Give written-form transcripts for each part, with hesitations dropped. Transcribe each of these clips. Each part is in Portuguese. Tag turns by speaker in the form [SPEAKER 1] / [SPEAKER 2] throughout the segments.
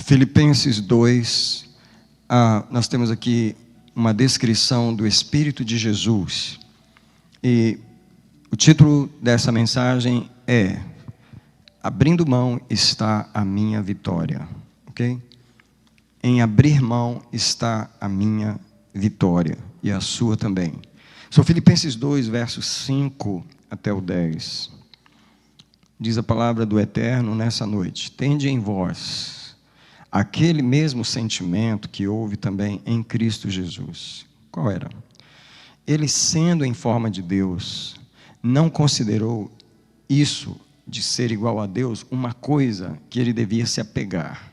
[SPEAKER 1] Filipenses 2, nós temos aqui uma descrição do Espírito de Jesus. E o título dessa mensagem é: Abrindo mão está a minha vitória. Ok? Em abrir mão está a minha vitória e a sua também. São Filipenses 2, versos 5 até o 10. Diz a palavra do Eterno nessa noite: tende em vós aquele mesmo sentimento que houve também em Cristo Jesus. Qual era? Ele, sendo em forma de Deus, não considerou isso de ser igual a Deus uma coisa que ele devia se apegar,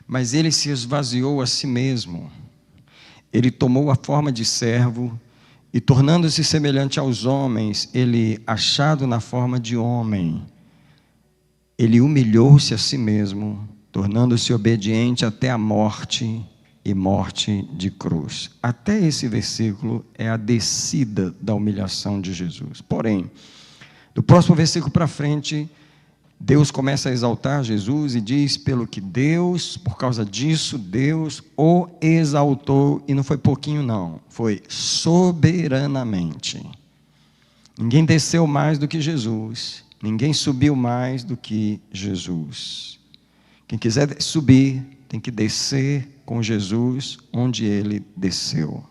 [SPEAKER 1] mas ele se esvaziou a si mesmo. Ele tomou a forma de servo e, tornando-se semelhante aos homens, ele, achado na forma de homem, ele humilhou-se a si mesmo, tornando-se obediente até a morte e morte de cruz. Até esse versículo é a descida da humilhação de Jesus. Porém, do próximo versículo para frente, Deus começa a exaltar Jesus e diz: pelo que Deus, por causa disso, Deus o exaltou, e não foi pouquinho não, foi soberanamente. Ninguém desceu mais do que Jesus, ninguém subiu mais do que Jesus. Quem quiser subir, tem que descer com Jesus onde ele desceu.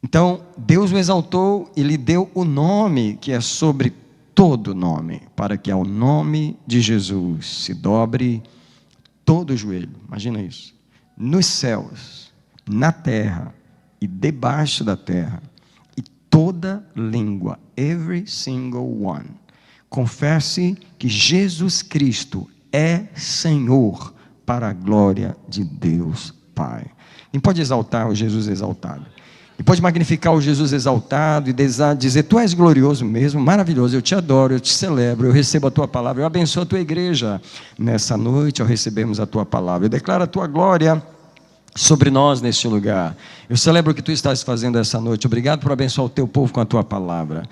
[SPEAKER 1] Então, Deus o exaltou e lhe deu o nome que é sobre todo nome, para que ao nome de Jesus se dobre todo o joelho. Imagina isso. Nos céus, na terra e debaixo da terra, e toda língua, every single one, confesse que Jesus Cristo é Senhor, para a glória de Deus Pai. Quem pode exaltar o Jesus exaltado? E pode magnificar o Jesus exaltado e dizer: tu és glorioso mesmo, maravilhoso, eu te adoro, eu te celebro, eu recebo a tua palavra, eu abençoo a tua igreja nessa noite ao recebermos a tua palavra. Eu declaro a tua glória sobre nós neste lugar. Eu celebro o que tu estás fazendo essa noite. Obrigado por abençoar o teu povo com a tua palavra.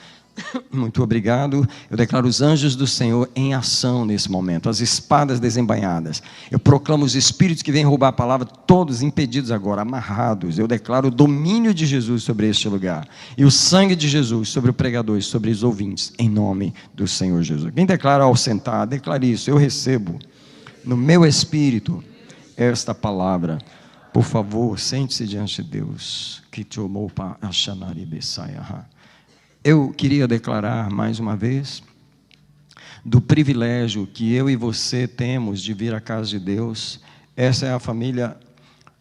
[SPEAKER 1] Muito obrigado. Eu declaro os anjos do Senhor em ação nesse momento, as espadas desembainhadas. Eu proclamo os espíritos que vêm roubar a palavra, todos impedidos agora, amarrados. Eu declaro o domínio de Jesus sobre este lugar, e o sangue de Jesus sobre o pregador e sobre os ouvintes, em nome do Senhor Jesus. Quem declara ao sentar, declare isso: eu recebo no meu espírito esta palavra. Por favor, sente-se diante de Deus. Eu queria declarar mais uma vez do privilégio que eu e você temos de vir à casa de Deus. Essa é a família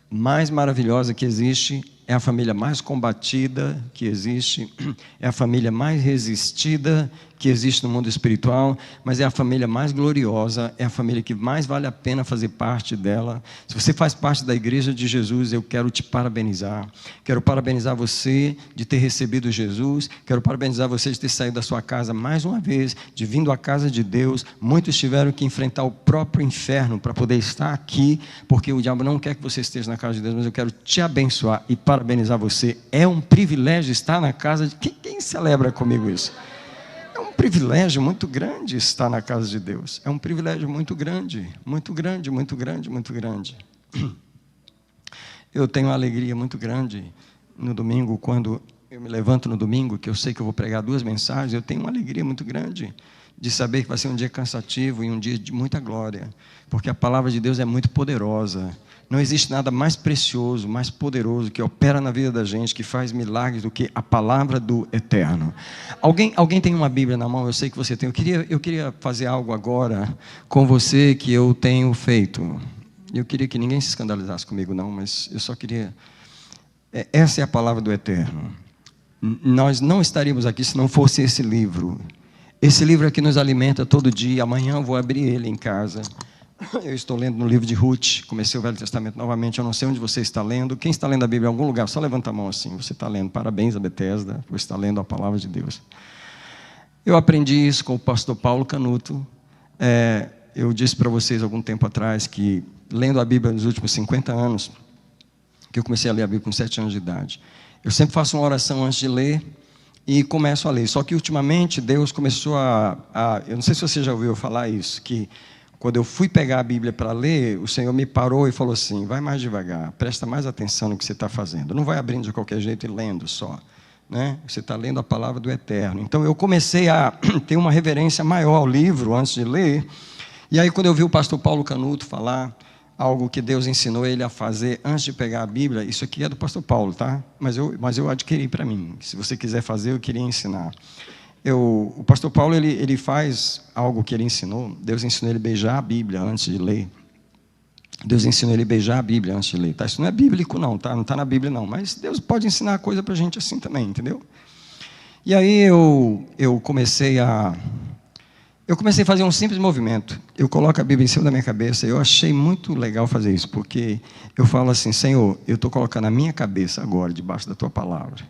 [SPEAKER 1] mais maravilhosa que existe, é a família mais combatida que existe, é a família mais resistida que existe no mundo espiritual, mas é a família mais gloriosa, é a família que mais vale a pena fazer parte dela. Se você faz parte da igreja de Jesus, eu quero te parabenizar. Quero parabenizar você de ter recebido Jesus, quero parabenizar você de ter saído da sua casa mais uma vez, de vindo à casa de Deus. Muitos tiveram que enfrentar o próprio inferno para poder estar aqui, porque o diabo não quer que você esteja na casa de Deus, mas eu quero te abençoar e parabenizar você. É um privilégio estar na casa de... Quem celebra comigo isso? É um privilégio muito grande estar na casa de Deus. É um privilégio muito grande, muito grande, muito grande, muito grande. Eu tenho uma alegria muito grande no domingo, quando eu me levanto no domingo, que eu sei que eu vou pregar 2 mensagens, eu tenho uma alegria muito grande de saber que vai ser um dia cansativo e um dia de muita glória, porque a palavra de Deus é muito poderosa. Não existe nada mais precioso, mais poderoso, que opera na vida da gente, que faz milagres, do que a palavra do Eterno. Alguém tem uma Bíblia na mão? Eu sei que você tem. Eu queria fazer algo agora com você que eu tenho feito. Eu queria que ninguém se escandalizasse comigo, não, mas eu só queria... Essa é a palavra do Eterno. Nós não estaríamos aqui se não fosse esse livro. Esse livro aqui nos alimenta todo dia. Amanhã eu vou abrir ele em casa. Eu estou lendo no livro de Ruth, comecei o Velho Testamento novamente. Eu não sei onde você está lendo. Quem está lendo a Bíblia em algum lugar, só levanta a mão assim. Você está lendo. Parabéns a Bethesda, por estar lendo a palavra de Deus. Eu aprendi isso com o pastor Paulo Canuto. Eu disse para vocês algum tempo atrás que, lendo a Bíblia nos últimos 50 anos, que eu comecei a ler a Bíblia com 7 anos de idade, eu sempre faço uma oração antes de ler e começo a ler. Só que ultimamente Deus começou eu não sei se você já ouviu falar isso, que quando eu fui pegar a Bíblia para ler, o Senhor me parou e falou assim: vai mais devagar, presta mais atenção no que você está fazendo. Não vai abrindo de qualquer jeito e lendo só, né? Você está lendo a palavra do Eterno. Então eu comecei a ter uma reverência maior ao livro antes de ler. E aí quando eu vi o pastor Paulo Canuto falar algo que Deus ensinou ele a fazer antes de pegar a Bíblia, isso aqui é do pastor Paulo, tá? Mas eu adquiri para mim. Se você quiser fazer, eu queria ensinar. O pastor Paulo, ele faz algo que ele ensinou. Deus ensinou ele a beijar a Bíblia antes de ler. Deus ensinou ele a beijar a Bíblia antes de ler. Tá? Isso não é bíblico não, tá? Não está na Bíblia não. Mas Deus pode ensinar coisa para a gente assim também, entendeu? E aí eu comecei a fazer um simples movimento. Eu coloco a Bíblia em cima da minha cabeça. Eu achei muito legal fazer isso, porque eu falo assim: Senhor, eu estou colocando a minha cabeça agora debaixo da Tua palavra.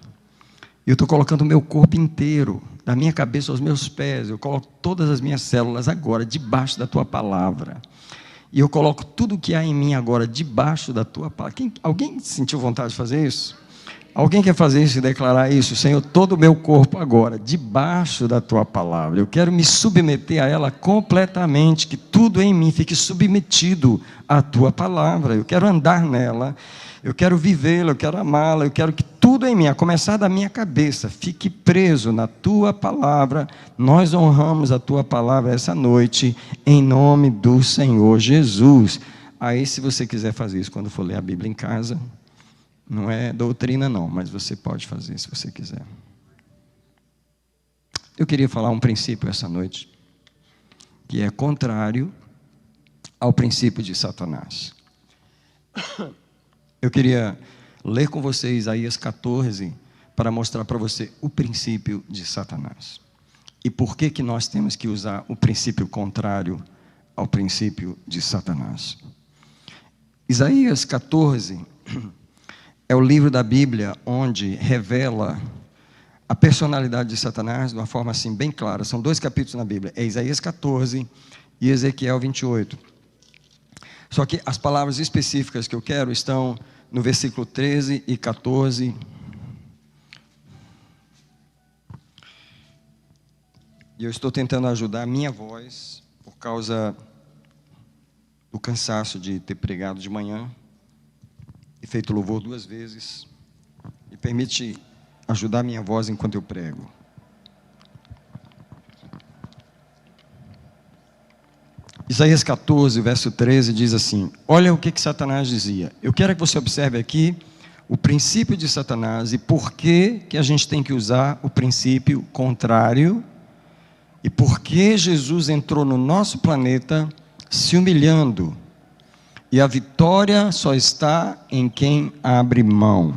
[SPEAKER 1] Eu estou colocando o meu corpo inteiro, da minha cabeça aos meus pés. Eu coloco todas as minhas células agora debaixo da Tua palavra. E eu coloco tudo o que há em mim agora debaixo da Tua palavra. Alguém sentiu vontade de fazer isso? Alguém quer fazer isso e declarar isso? Senhor, todo o meu corpo agora, debaixo da Tua palavra. Eu quero me submeter a ela completamente, que tudo em mim fique submetido à Tua palavra. Eu quero andar nela, eu quero vivê-la, eu quero amá-la, eu quero que tudo em mim, a começar da minha cabeça, fique preso na Tua palavra. Nós honramos a Tua palavra essa noite, em nome do Senhor Jesus. Aí, se você quiser fazer isso quando for ler a Bíblia em casa, não é doutrina não, mas você pode fazer se você quiser. Eu queria falar um princípio essa noite, que é contrário ao princípio de Satanás. Eu queria ler com você Isaías 14, para mostrar para você o princípio de Satanás. E por que nós temos que usar o princípio contrário ao princípio de Satanás. Isaías 14 é o livro da Bíblia onde revela a personalidade de Satanás de uma forma assim bem clara. São 2 capítulos na Bíblia, é Isaías 14 e Ezequiel 28. Só que as palavras específicas que eu quero estão no versículo 13 e 14. E eu estou tentando ajudar a minha voz por causa do cansaço de ter pregado de manhã e feito louvor 2 vezes, e permite ajudar a minha voz enquanto eu prego. Isaías 14, verso 13 diz assim: olha o que Satanás dizia. Eu quero que você observe aqui o princípio de Satanás e por que a gente tem que usar o princípio contrário, e por que Jesus entrou no nosso planeta se humilhando. E a vitória só está em quem abre mão.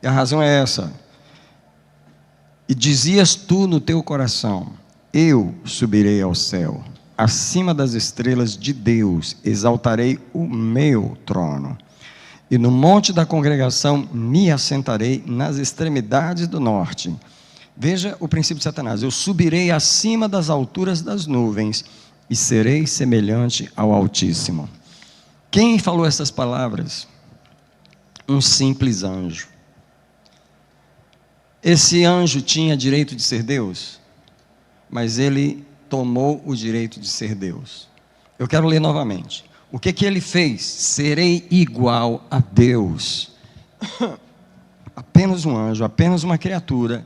[SPEAKER 1] E a razão é essa. E dizias tu no teu coração: eu subirei ao céu, acima das estrelas de Deus, exaltarei o meu trono. E no monte da congregação me assentarei nas extremidades do norte. Veja o princípio de Satanás: eu subirei acima das alturas das nuvens e serei semelhante ao Altíssimo. Quem falou essas palavras? Um simples anjo. Esse anjo tinha direito de ser Deus, mas ele tomou o direito de ser Deus. Eu quero ler novamente. O que ele fez? Serei igual a Deus. Apenas um anjo, apenas uma criatura.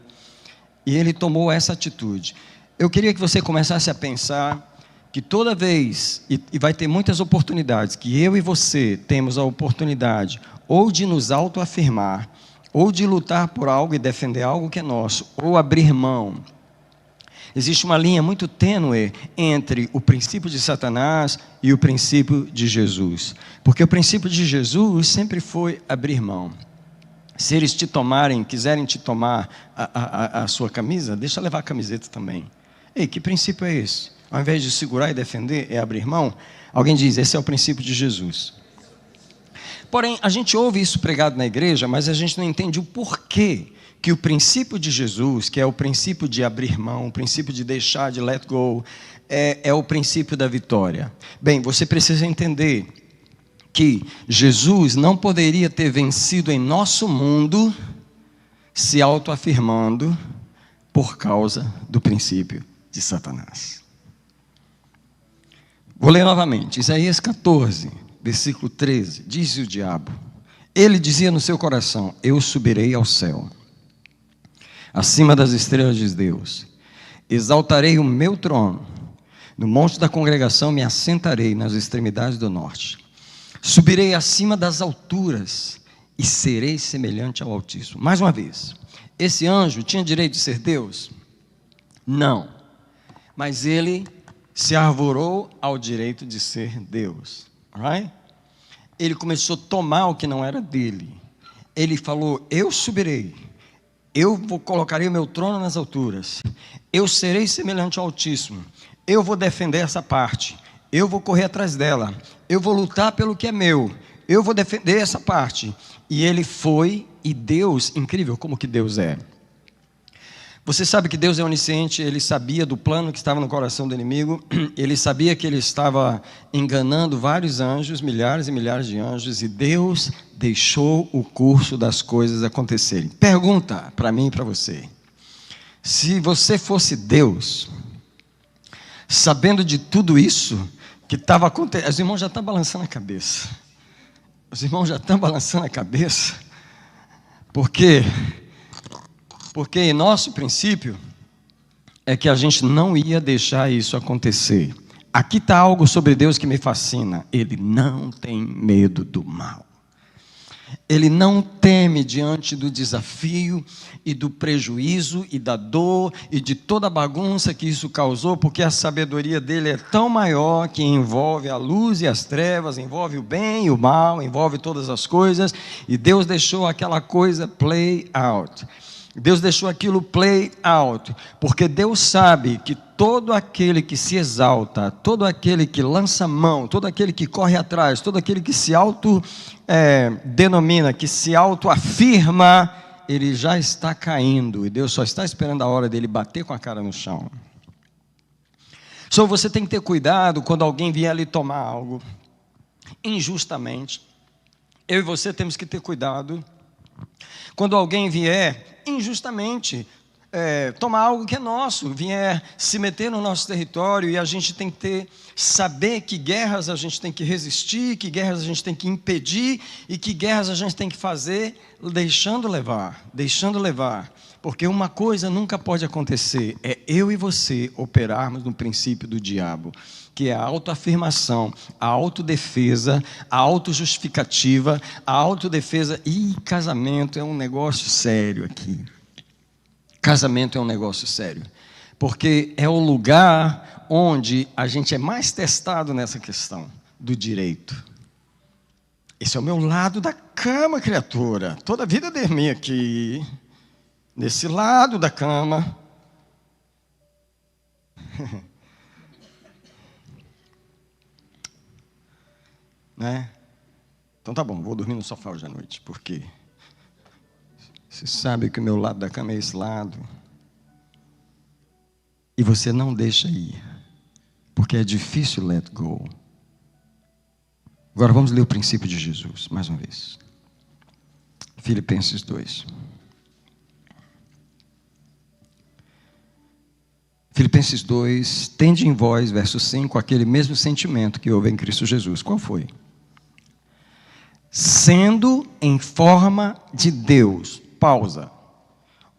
[SPEAKER 1] E ele tomou essa atitude. Eu queria que você começasse a pensar que toda vez, e vai ter muitas oportunidades, que eu e você temos a oportunidade ou de nos autoafirmar, ou de lutar por algo e defender algo que é nosso, ou abrir mão. Existe uma linha muito tênue entre o princípio de Satanás e o princípio de Jesus. Porque o princípio de Jesus sempre foi abrir mão. Se eles te tomarem, quiserem te tomar a sua camisa, deixa levar a camiseta também. Ei, que princípio é esse? Ao invés de segurar e defender, é abrir mão. Alguém diz: esse é o princípio de Jesus. Porém, a gente ouve isso pregado na igreja, mas a gente não entende o porquê que o princípio de Jesus, que é o princípio de abrir mão, o princípio de deixar, de let go, é o princípio da vitória. Bem, você precisa entender que Jesus não poderia ter vencido em nosso mundo se autoafirmando por causa do princípio de Satanás. Vou ler novamente. Isaías 14, versículo 13. Diz o diabo: ele dizia no seu coração: eu subirei ao céu, acima das estrelas de Deus. Exaltarei o meu trono. No monte da congregação me assentarei nas extremidades do norte. Subirei acima das alturas e serei semelhante ao Altíssimo. Mais uma vez, esse anjo tinha direito de ser Deus? Não. Mas ele se arvorou ao direito de ser Deus. Right? Ele começou a tomar o que não era dele. Ele falou: eu subirei. Eu colocarei o meu trono nas alturas. Eu serei semelhante ao Altíssimo. Eu vou defender essa parte. Eu vou correr atrás dela. Eu vou lutar pelo que é meu. Eu vou defender essa parte. E ele foi, e Deus, incrível como que Deus é. Você sabe que Deus é onisciente, ele sabia do plano que estava no coração do inimigo, ele sabia que ele estava enganando vários anjos, milhares e milhares de anjos, e Deus deixou o curso das coisas acontecerem. Pergunta para mim e para você: se você fosse Deus, sabendo de tudo isso que estava acontecendo, os irmãos já estão balançando a cabeça, porque nosso princípio é que a gente não ia deixar isso acontecer. Aqui está algo sobre Deus que me fascina: ele não tem medo do mal. Ele não teme diante do desafio e do prejuízo e da dor e de toda a bagunça que isso causou, porque a sabedoria dele é tão maior que envolve a luz e as trevas, envolve o bem e o mal, envolve todas as coisas, e Deus deixou aquela coisa play out. Deus deixou aquilo play out, porque Deus sabe que todo aquele que se exalta, todo aquele que lança mão, todo aquele que corre atrás, todo aquele que se denomina, que se autoafirma, ele já está caindo, e Deus só está esperando a hora dele bater com a cara no chão. Só você tem que ter cuidado quando alguém vier ali tomar algo injustamente. Eu e você temos que ter cuidado quando alguém vier injustamente tomar algo que é nosso, vier se meter no nosso território, e a gente tem que saber que guerras a gente tem que resistir, que guerras a gente tem que impedir, e que guerras a gente tem que fazer deixando levar, porque uma coisa nunca pode acontecer: é eu e você operarmos no princípio do diabo, que é a autoafirmação, a autodefesa, a autojustificativa, a autodefesa. E casamento é um negócio sério aqui. Casamento é um negócio sério, porque é o lugar onde a gente é mais testado nessa questão do direito. Esse é o meu lado da cama, criatura. Toda a vida eu dormi aqui, nesse lado da cama. Né? Então tá bom, vou dormir no sofá hoje à noite, porque você sabe que o meu lado da cama é esse lado, e você não deixa ir, porque é difícil let go. Agora vamos ler o princípio de Jesus, mais uma vez. Filipenses 2. Filipenses 2, tende em vós, verso 5, aquele mesmo sentimento que houve em Cristo Jesus. Qual foi? Sendo em forma de Deus. Pausa.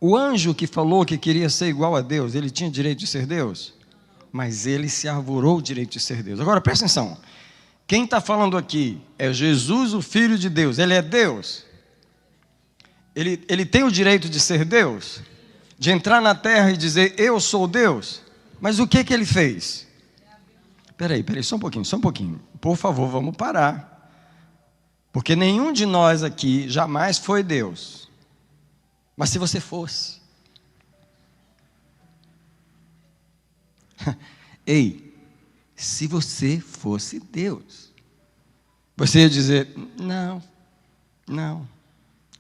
[SPEAKER 1] O anjo que falou que queria ser igual a Deus, ele tinha direito de ser Deus? Mas ele se arvorou o direito de ser Deus. Agora presta atenção. Quem está falando aqui é Jesus, o Filho de Deus. Ele é Deus? Ele tem o direito de ser Deus? De entrar na terra e dizer, eu sou Deus? Mas o que ele fez? Peraí, só um pouquinho. Por favor, vamos parar. Porque nenhum de nós aqui jamais foi Deus. Mas se você fosse... Ei, se você fosse Deus, você ia dizer, não,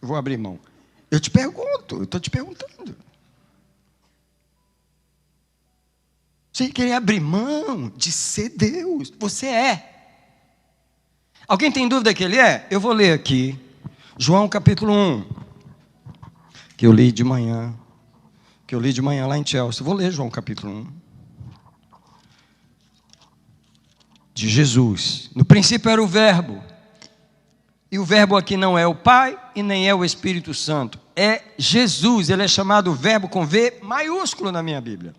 [SPEAKER 1] vou abrir mão. Eu estou te perguntando. Você queria abrir mão de ser Deus? Você é. Alguém tem dúvida que ele é? Eu vou ler aqui, João capítulo 1, que eu li de manhã lá em Chelsea. Vou ler João capítulo 1. de Jesus. No princípio era o Verbo. E o Verbo aqui não é o Pai e nem é o Espírito Santo. É Jesus. Ele é chamado Verbo com V maiúsculo na minha Bíblia.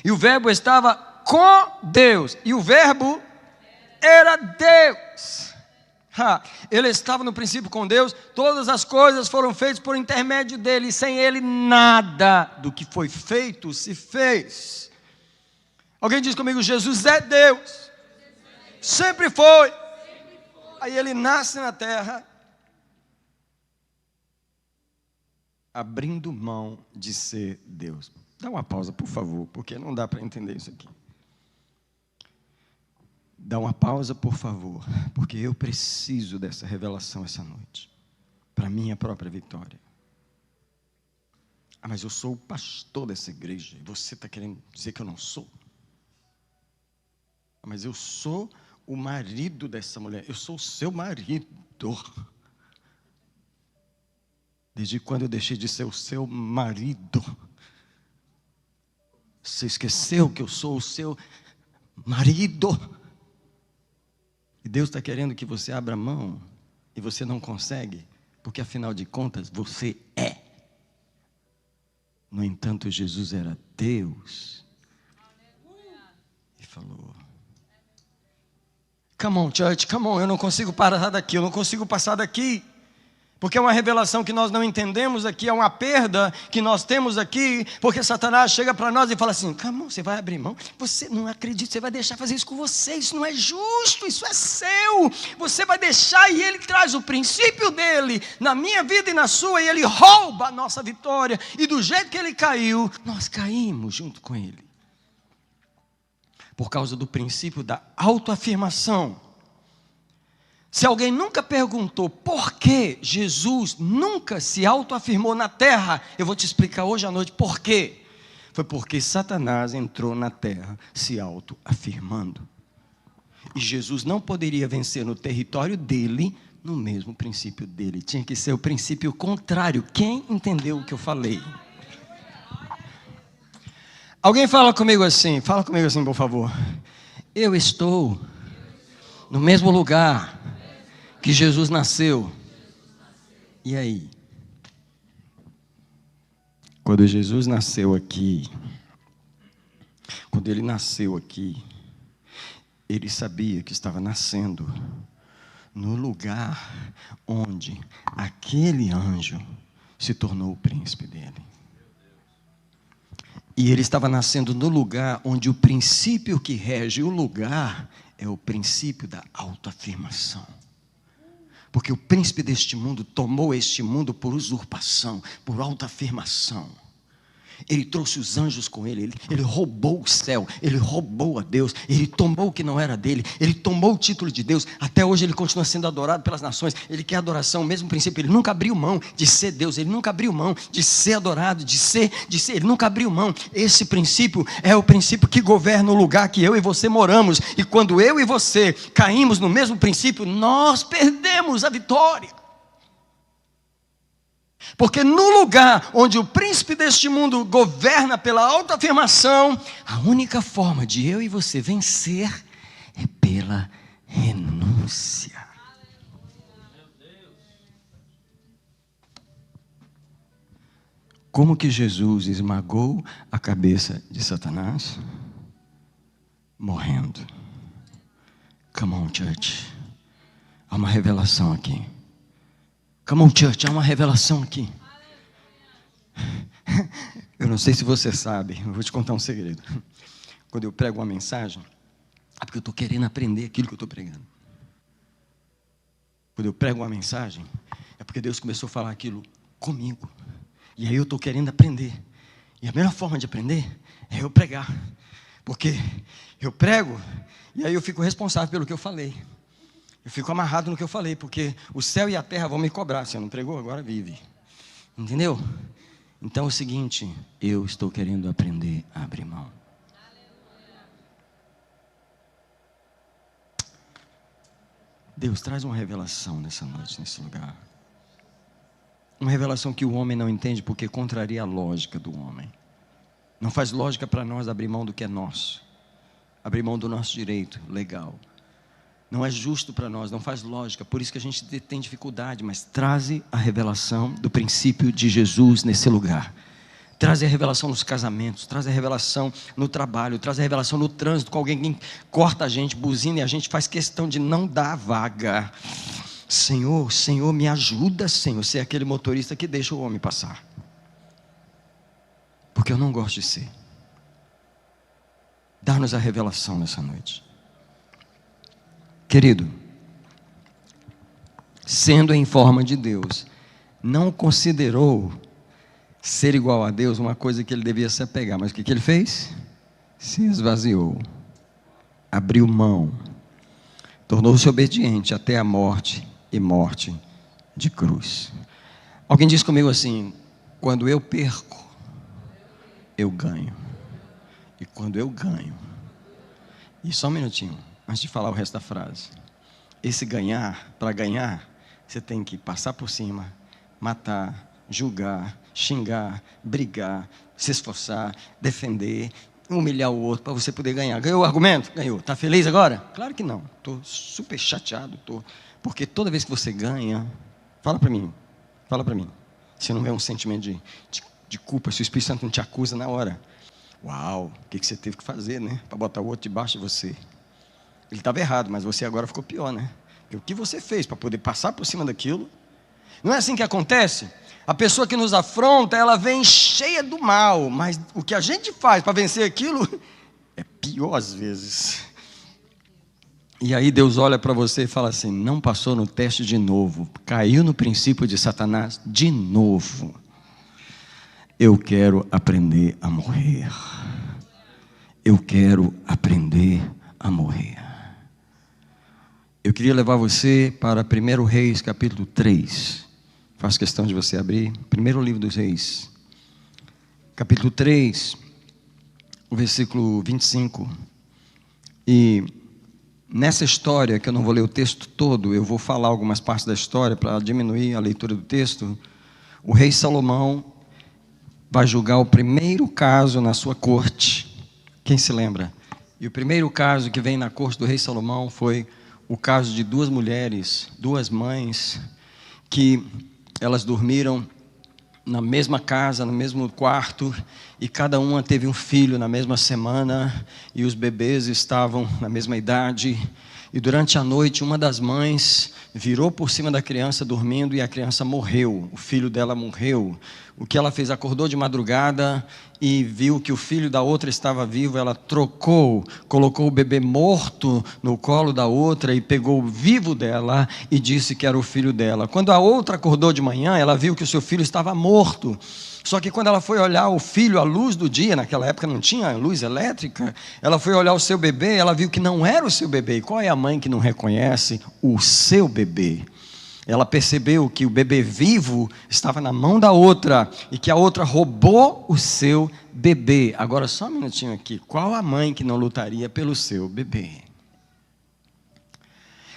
[SPEAKER 1] E o Verbo estava com Deus. E o Verbo era Deus. Ele estava no princípio com Deus. Todas as coisas foram feitas por intermédio dele. E sem ele nada do que foi feito se fez. Alguém diz comigo: Jesus é Deus. Sempre foi. Aí ele nasce na terra, abrindo mão de ser Deus. Dá uma pausa, por favor, porque não dá para entender isso aqui. Dá uma pausa, por favor, porque eu preciso dessa revelação essa noite, para minha própria vitória. Mas eu sou o pastor dessa igreja, e você está querendo dizer que eu não sou? Mas eu sou o marido dessa mulher, eu sou o seu marido. Desde quando eu deixei de ser o seu marido? Você esqueceu que eu sou o seu marido? E Deus está querendo que você abra mão, e você não consegue, porque afinal de contas você é. No entanto, Jesus era Deus. E falou: come on, church, come on, eu não consigo parar daqui, eu não consigo passar daqui. Porque é uma revelação que nós não entendemos aqui, é uma perda que nós temos aqui, porque Satanás chega para nós e fala assim: come on, você vai abrir mão? Você não acredita, você vai deixar fazer isso com você, isso não é justo, isso é seu. Você vai deixar, e ele traz o princípio dele na minha vida e na sua, e ele rouba a nossa vitória. E do jeito que ele caiu, nós caímos junto com ele. Por causa do princípio da autoafirmação. Se alguém nunca perguntou por que Jesus nunca se autoafirmou na terra, eu vou te explicar hoje à noite por quê. Foi porque Satanás entrou na terra se autoafirmando. E Jesus não poderia vencer no território dele, no mesmo princípio dele. Tinha que ser o princípio contrário. Quem entendeu o que eu falei? Alguém fala comigo assim, por favor. Eu estou no mesmo lugar que Jesus nasceu. E aí? Quando Jesus nasceu aqui, quando ele nasceu aqui, ele sabia que estava nascendo no lugar onde aquele anjo se tornou o príncipe dele. E ele estava nascendo no lugar onde o princípio que rege o lugar é o princípio da autoafirmação. Porque o príncipe deste mundo tomou este mundo por usurpação, por autoafirmação. Ele trouxe os anjos com ele roubou o céu, ele roubou a Deus, ele tomou o que não era dele, ele tomou o título de Deus. Até hoje ele continua sendo adorado pelas nações, ele quer adoração, o mesmo princípio. Ele nunca abriu mão de ser Deus, ele nunca abriu mão de ser adorado, de ser, ele nunca abriu mão. Esse princípio é o princípio que governa o lugar que eu e você moramos. E quando eu e você caímos no mesmo princípio, nós perdemos a vitória. Porque no lugar onde o príncipe deste mundo governa pela autoafirmação, a única forma de eu e você vencer é pela renúncia. Como que Jesus esmagou a cabeça de Satanás? Morrendo. Come on, church. Há uma revelação aqui. Come on, church, há uma revelação aqui. Eu não sei se você sabe, eu vou te contar um segredo. Quando eu prego uma mensagem, é porque eu estou querendo aprender aquilo que eu estou pregando. Quando eu prego uma mensagem, é porque Deus começou a falar aquilo comigo. E aí eu estou querendo aprender. E a melhor forma de aprender é eu pregar. Porque eu prego, e aí eu fico responsável pelo que eu falei. Eu fico amarrado no que eu falei, porque o céu e a terra vão me cobrar. Se eu não pregou, agora vive. Entendeu? Então é o seguinte, eu estou querendo aprender a abrir mão. Deus, traz uma revelação nessa noite, nesse lugar. Uma revelação que o homem não entende, porque contraria a lógica do homem. Não faz lógica para nós abrir mão do que é nosso. abrir mão do nosso direito legal. Não é justo para nós, não faz lógica, por isso que a gente tem dificuldade, mas traze a revelação do princípio de Jesus nesse lugar. Traze a revelação nos casamentos, traze a revelação no trabalho, traze a revelação no trânsito, com alguém que corta a gente, buzina, e a gente faz questão de não dar vaga. Senhor, Senhor, me ajuda, Senhor, ser aquele motorista que deixa o homem passar. Porque eu não gosto de ser. Dá-nos a revelação nessa noite. Querido, sendo em forma de Deus, não considerou ser igual a Deus uma coisa que ele devia se apegar. Mas o que ele fez? Se esvaziou, abriu mão, tornou-se obediente até a morte e morte de cruz. Alguém diz comigo assim: quando eu perco, eu ganho. E quando eu ganho, e só um minutinho, antes de falar o resto da frase, esse ganhar, para ganhar, você tem que passar por cima, matar, julgar, xingar, brigar, se esforçar, defender, humilhar o outro para você poder ganhar. Ganhou o argumento? Ganhou. Está feliz agora? Claro que não. Estou super chateado. Porque toda vez que você ganha, fala para mim, se não vê um sentimento de culpa, se o Espírito Santo não te acusa na hora. Uau, o que você teve que fazer, né? Para botar o outro debaixo de você. Ele estava errado, mas você agora ficou pior, né? Porque o que você fez para poder passar por cima daquilo? Não é assim que acontece? A pessoa que nos afronta, ela vem cheia do mal, mas o que a gente faz para vencer aquilo é pior às vezes. E aí Deus olha para você e fala assim: não passou no teste de novo, caiu no princípio de Satanás de novo. Eu quero aprender a morrer. Eu quero aprender a morrer. Eu queria levar você para 1 Reis, capítulo 3. Faço questão de você abrir. Primeiro livro dos Reis, capítulo 3, o versículo 25. E nessa história, que eu não vou ler o texto todo, eu vou falar algumas partes da história para diminuir a leitura do texto. O rei Salomão vai julgar o primeiro caso na sua corte. Quem se lembra? E o primeiro caso que vem na corte do rei Salomão foi o caso de duas mulheres, duas mães, que elas dormiram na mesma casa, no mesmo quarto, e cada uma teve um filho na mesma semana, e os bebês estavam na mesma idade. E durante a noite, uma das mães virou por cima da criança dormindo, e a criança morreu, o filho dela morreu. O que ela fez? Acordou de madrugada e viu que o filho da outra estava vivo. Ela trocou, colocou o bebê morto no colo da outra e pegou o vivo dela e disse que era o filho dela. Quando a outra acordou de manhã, ela viu que o seu filho estava morto. Só que quando ela foi olhar o filho à luz do dia, naquela época não tinha luz elétrica, ela foi olhar o seu bebê, ela viu que não era o seu bebê. E qual é a mãe que não reconhece o seu bebê? Ela percebeu que o bebê vivo estava na mão da outra e que a outra roubou o seu bebê. Agora só um minutinho aqui. Qual a mãe que não lutaria pelo seu bebê?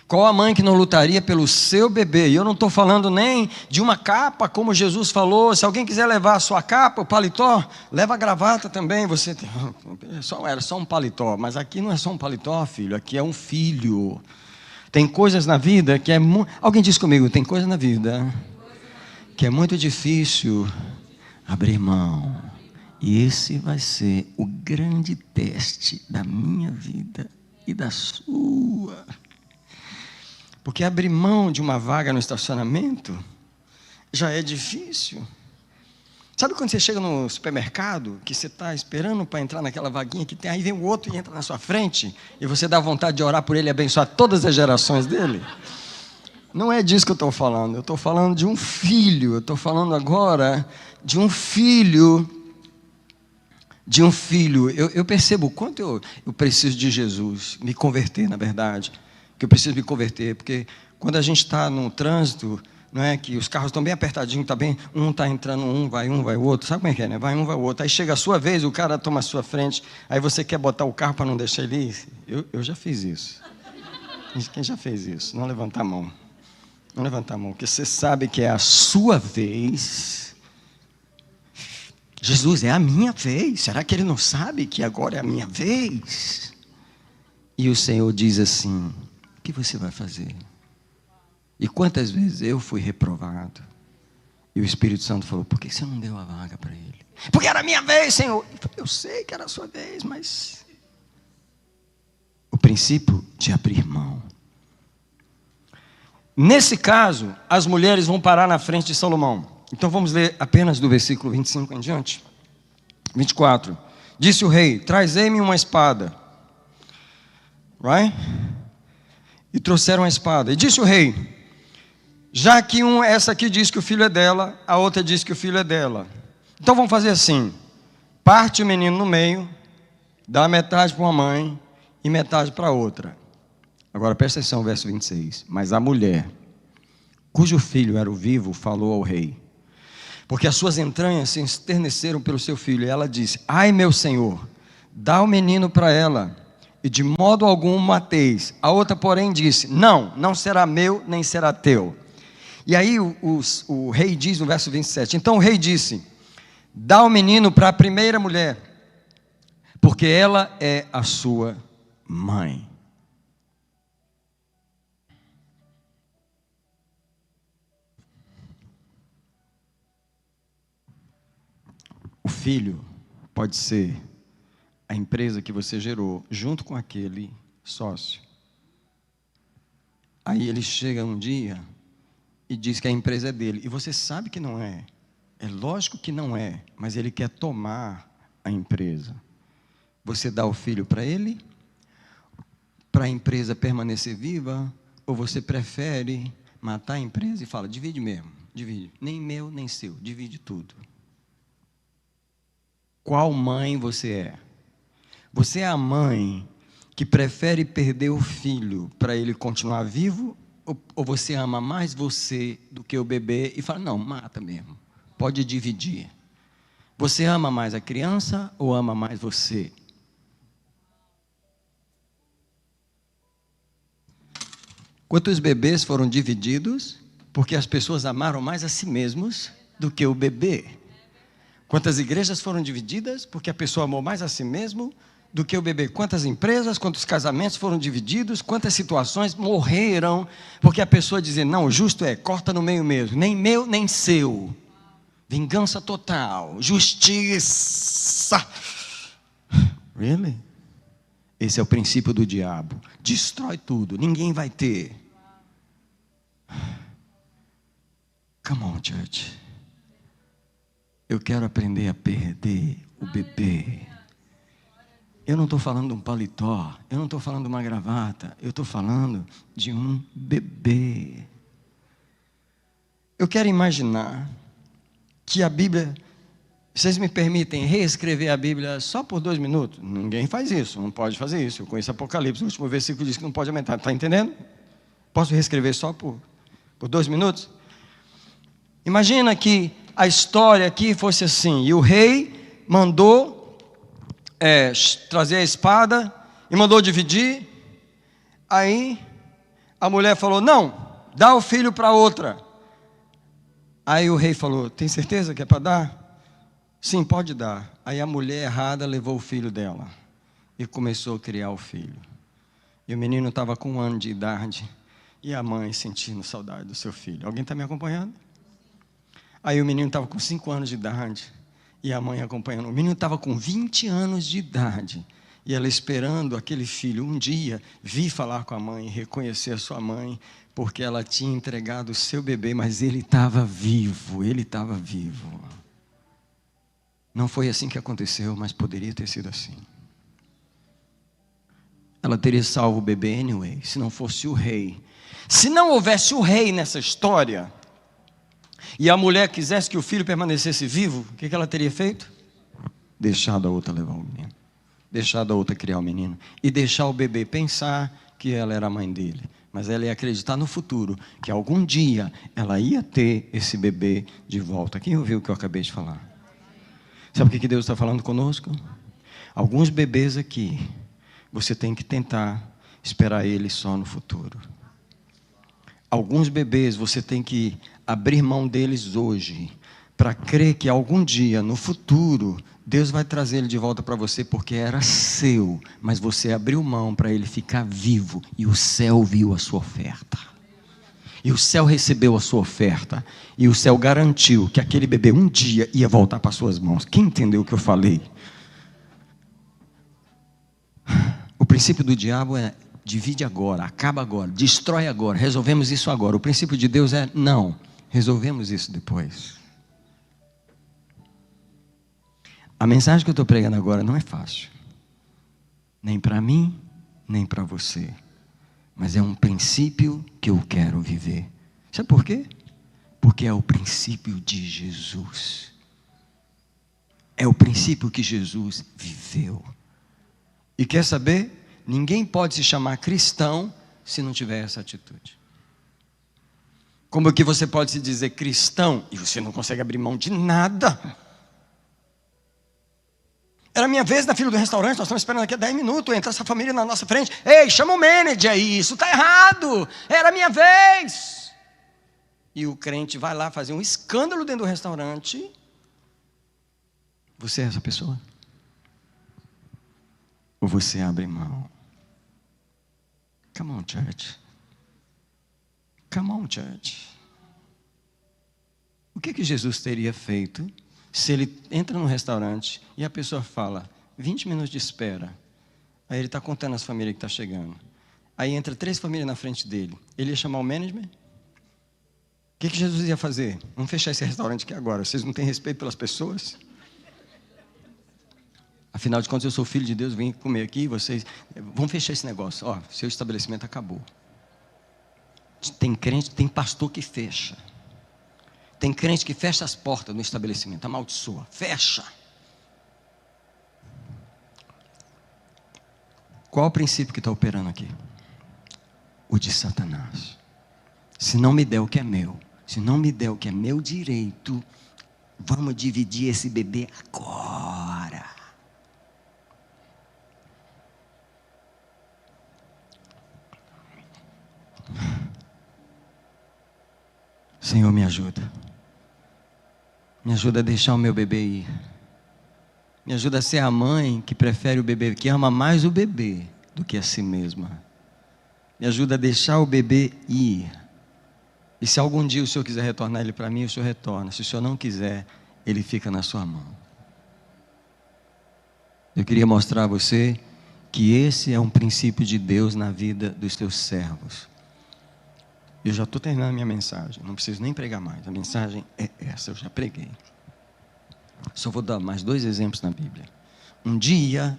[SPEAKER 1] Qual a mãe que não lutaria pelo seu bebê? E eu não estou falando nem de uma capa, como Jesus falou. Se alguém quiser levar a sua capa, o paletó, leva a gravata também. Você tem... Era só um paletó, mas aqui não é só um paletó, filho. Aqui é um filho. Tem coisas na vida que é... Alguém diz comigo, tem coisa na vida que é muito difícil abrir mão. E esse vai ser o grande teste da minha vida e da sua. Porque abrir mão de uma vaga no estacionamento já é difícil. Sabe quando você chega no supermercado, que você está esperando para entrar naquela vaguinha que tem, aí vem o outro e entra na sua frente, e você dá vontade de orar por ele e abençoar todas as gerações dele? Não é disso que eu estou falando. Eu estou falando de um filho. Eu estou falando agora de um filho. Eu percebo o quanto eu preciso de Jesus, me converter, na verdade. Que eu preciso me converter, porque quando a gente está no trânsito, não é que os carros estão bem apertadinhos, tá bem, um está entrando, um vai o outro, sabe como é que é, né? Vai um, vai o outro, aí chega a sua vez, o cara toma a sua frente, aí você quer botar o carro para não deixar ele ir. Eu já fiz isso. Quem já fez isso? Não levanta a mão. Não levanta a mão, porque você sabe que é a sua vez. Jesus, é a minha vez. Será que ele não sabe que agora é a minha vez? E o Senhor diz assim: o que você vai fazer? E quantas vezes eu fui reprovado? E o Espírito Santo falou: por que você não deu a vaga para ele? Porque era a minha vez, Senhor. Eu sei que era a sua vez, mas o princípio de abrir mão. Nesse caso, as mulheres vão parar na frente de Salomão. Então vamos ler apenas do versículo 25 em diante. 24. Disse o rei: trazei-me uma espada. Right? E trouxeram a espada. E disse o rei: já que essa aqui diz que o filho é dela, a outra diz que o filho é dela. Então vamos fazer assim: parte o menino no meio, dá metade para uma mãe e metade para outra. Agora presta atenção, verso 26. Mas a mulher, cujo filho era o vivo, falou ao rei, porque as suas entranhas se esterneceram pelo seu filho. E ela disse: ai, meu senhor, dá o menino para ela, e de modo algum mateis. A outra, porém, disse: não, não será meu, nem será teu. E aí o rei diz no verso 27, então o rei disse: dá o menino para a primeira mulher, porque ela é a sua mãe. O filho pode ser a empresa que você gerou junto com aquele sócio. Aí ele chega um dia e diz que a empresa é dele, e você sabe que não é. É lógico que não é, mas ele quer tomar a empresa. Você dá o filho para ele, para a empresa permanecer viva, ou você prefere matar a empresa e fala: divide mesmo, divide, nem meu nem seu, divide tudo. Qual mãe você é? Você é a mãe que prefere perder o filho para ele continuar vivo? Ou você ama mais você do que o bebê e fala: não, mata mesmo, pode dividir? Você ama mais a criança ou ama mais você? Quantos bebês foram divididos porque as pessoas amaram mais a si mesmos do que o bebê? Quantas igrejas foram divididas porque a pessoa amou mais a si mesmo do que o bebê? Quantas empresas, quantos casamentos foram divididos, quantas situações morreram porque a pessoa dizia: não, o justo é, corta no meio mesmo, nem meu, nem seu. Vingança total, justiça. Really? Esse é o princípio do diabo. Destrói tudo, ninguém vai ter. Come on, church. Eu quero aprender a perder o bebê. Eu não estou falando de um paletó, eu não estou falando de uma gravata, eu estou falando de um bebê. Eu quero imaginar que a Bíblia, vocês me permitem reescrever a Bíblia só por 2 minutos? Ninguém faz isso, não pode fazer isso. Eu conheço Apocalipse, o último versículo diz que não pode aumentar, está entendendo? Posso reescrever só por 2 minutos? Imagina que a história aqui fosse assim, e o rei mandou trazer a espada, e mandou dividir. Aí a mulher falou: não, dá o filho para outra. Aí o rei falou: tem certeza que é para dar? Sim, pode dar. Aí a mulher errada levou o filho dela e começou a criar o filho. E o menino estava com 1 ano de idade, e a mãe sentindo saudade do seu filho. Alguém está me acompanhando? Aí o menino estava com 5 anos de idade, e a mãe acompanhando. O menino estava com 20 anos de idade, e ela esperando aquele filho um dia vir falar com a mãe, reconhecer a sua mãe, porque ela tinha entregado o seu bebê, mas ele estava vivo, Não foi assim que aconteceu, mas poderia ter sido assim. Ela teria salvo o bebê anyway, se não fosse o rei. Se não houvesse o rei nessa história, e a mulher quisesse que o filho permanecesse vivo, o que ela teria feito? Deixado a outra levar o menino, deixado a outra criar o menino, e deixar o bebê pensar que ela era a mãe dele, mas ela ia acreditar no futuro, que algum dia ela ia ter esse bebê de volta. Quem ouviu o que eu acabei de falar? Sabe o que Deus está falando conosco? Alguns bebês aqui, você tem que tentar esperar eles só no futuro. Alguns bebês você tem que abrir mão deles hoje, para crer que algum dia, no futuro, Deus vai trazer ele de volta para você, porque era seu, mas você abriu mão para ele ficar vivo, e o céu viu a sua oferta. E o céu recebeu a sua oferta, e o céu garantiu que aquele bebê um dia ia voltar para suas mãos. Quem entendeu o que eu falei? O princípio do diabo é: divide agora, acaba agora, destrói agora, resolvemos isso agora. O princípio de Deus é: não, resolvemos isso depois. A mensagem que eu estou pregando agora não é fácil, nem para mim, nem para você, mas é um princípio que eu quero viver. Sabe por quê? Porque é o princípio de Jesus, é o princípio que Jesus viveu. E quer saber? Ninguém pode se chamar cristão se não tiver essa atitude. Como que você pode se dizer cristão e você não consegue abrir mão de nada? Era minha vez na fila do restaurante, nós estamos esperando aqui há 10 minutos, entra essa família na nossa frente. Ei, chama o manager aí, isso está errado, era minha vez. E o crente vai lá fazer um escândalo dentro do restaurante. Você é essa pessoa? Ou você abre mão? Come on, church. Come on, church. O que Jesus teria feito se ele entra num restaurante e a pessoa fala, 20 minutos de espera. Aí ele está contando as famílias que estão chegando. Aí entra 3 famílias na frente dele. Ele ia chamar o management? O que Jesus ia fazer? Vamos fechar esse restaurante aqui agora. Vocês não têm respeito pelas pessoas? Afinal de contas, eu sou filho de Deus, vim comer aqui, vocês... Vamos fechar esse negócio. Ó, seu estabelecimento acabou. Tem crente, tem pastor que fecha. Tem crente que fecha as portas no estabelecimento, amaldiçoa, fecha. Qual o princípio que está operando aqui? O de Satanás. Se não me der o que é meu, se não me der o que é meu direito, vamos dividir esse bebê agora. Senhor, me ajuda. Me ajuda a deixar o meu bebê ir. Me ajuda a ser a mãe que prefere o bebê, que ama mais o bebê do que a si mesma. Me ajuda a deixar o bebê ir. E se algum dia o Senhor quiser retornar ele para mim, o Senhor retorna. Se o Senhor não quiser, ele fica na sua mão. Eu queria mostrar a você que esse é um princípio de Deus na vida dos teus servos. Eu já estou terminando a minha mensagem, não preciso nem pregar mais. A mensagem é essa, eu já preguei. Só vou dar mais 2 exemplos na Bíblia. Um dia,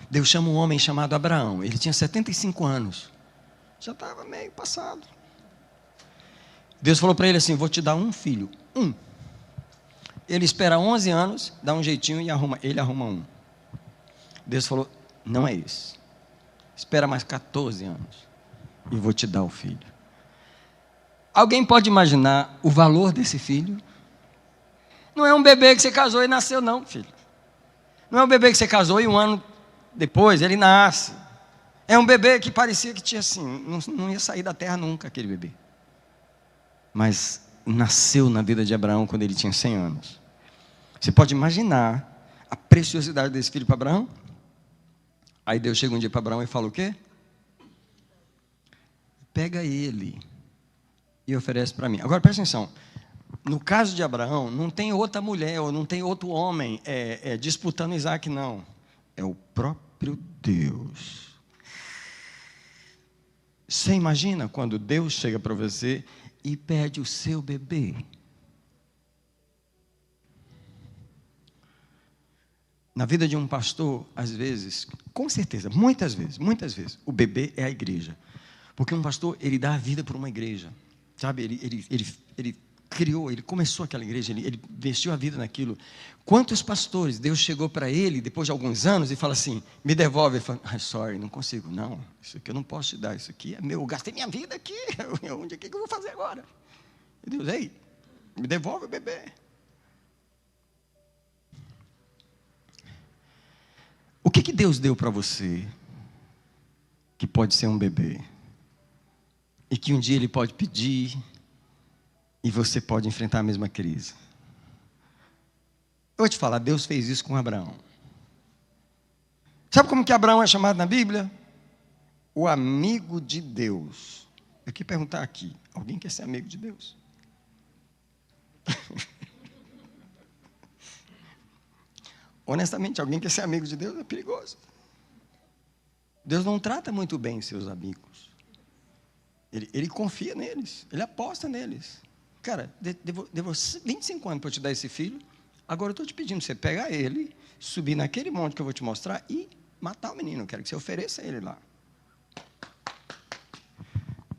[SPEAKER 1] Deus chama um homem chamado Abraão. Ele tinha 75 anos. Já estava meio passado. Deus falou para ele assim, vou te dar um filho. Ele espera 11 anos, dá um jeitinho e ele arruma um. Deus falou, não é esse. Espera mais 14 anos e vou te dar o filho. Alguém pode imaginar o valor desse filho? Não é um bebê que você casou e nasceu não, filho. Não é um bebê que você casou e um ano depois ele nasce. É um bebê que parecia que tinha assim, não ia sair da terra nunca aquele bebê. Mas nasceu na vida de Abraão quando ele tinha 100 anos. Você pode imaginar a preciosidade desse filho para Abraão? Aí Deus chega um dia para Abraão e fala o quê? Pega ele e oferece para mim. Agora presta atenção, no caso de Abraão, não tem outra mulher, ou não tem outro homem disputando Isaac, não. É o próprio Deus. Você imagina quando Deus chega para você e pede o seu bebê? Na vida de um pastor, às vezes, com certeza, muitas vezes, o bebê é a igreja. Porque um pastor, ele dá a vida por uma igreja. Sabe, ele criou, ele começou aquela igreja, ele investiu a vida naquilo. Quantos pastores, Deus chegou para ele, depois de alguns anos, e fala assim, me devolve. Ele fala, sorry, não consigo, não, isso aqui eu não posso te dar, isso aqui é meu, eu gastei minha vida aqui, onde é que eu vou fazer agora? E Deus, ei, me devolve o bebê. O que Deus deu para você, que pode ser um bebê? E que um dia Ele pode pedir, e você pode enfrentar a mesma crise. vou te falar, Deus fez isso com Abraão. Sabe como que Abraão é chamado na Bíblia? O amigo de Deus. Eu queria perguntar aqui, alguém quer ser amigo de Deus? Honestamente, alguém quer ser amigo de Deus é perigoso. Deus não trata muito bem seus amigos. Ele confia neles, ele aposta neles. Cara, devo 25 anos para eu te dar esse filho. Agora eu estou te pedindo para você pegar ele, subir naquele monte que eu vou te mostrar e matar o menino. Eu quero que você ofereça ele lá.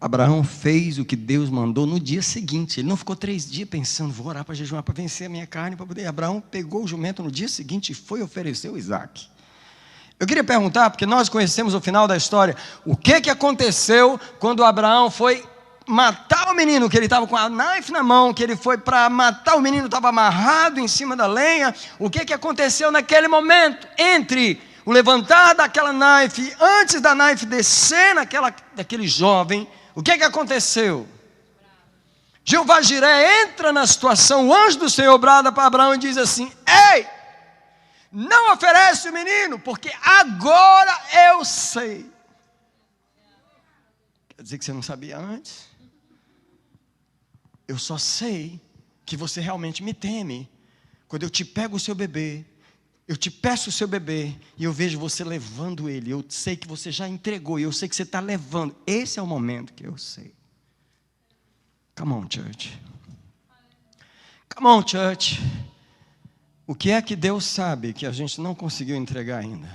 [SPEAKER 1] Abraão fez o que Deus mandou no dia seguinte. Ele não ficou 3 dias pensando, vou orar para jejuar, para vencer a minha carne, para poder. Abraão pegou o jumento no dia seguinte e foi oferecer o Isaac. Eu queria perguntar, porque nós conhecemos o final da história, o que aconteceu quando Abraão foi matar o menino, que ele estava com a naife na mão, que ele foi para matar o menino, estava amarrado em cima da lenha. O que aconteceu naquele momento, entre o levantar daquela naife, antes da naife descer daquele jovem, o que aconteceu? Jeová Jiré entra na situação, o anjo do Senhor brada para Abraão e diz assim: ei, não oferece o menino, porque agora eu sei. Quer dizer que você não sabia antes? Eu só sei que você realmente me teme quando eu te pego o seu bebê, eu te peço o seu bebê e eu vejo você levando ele. Eu sei que você já entregou e eu sei que você está levando. Esse é o momento que eu sei. Come on, church. Come on, church. O que é que Deus sabe que a gente não conseguiu entregar ainda?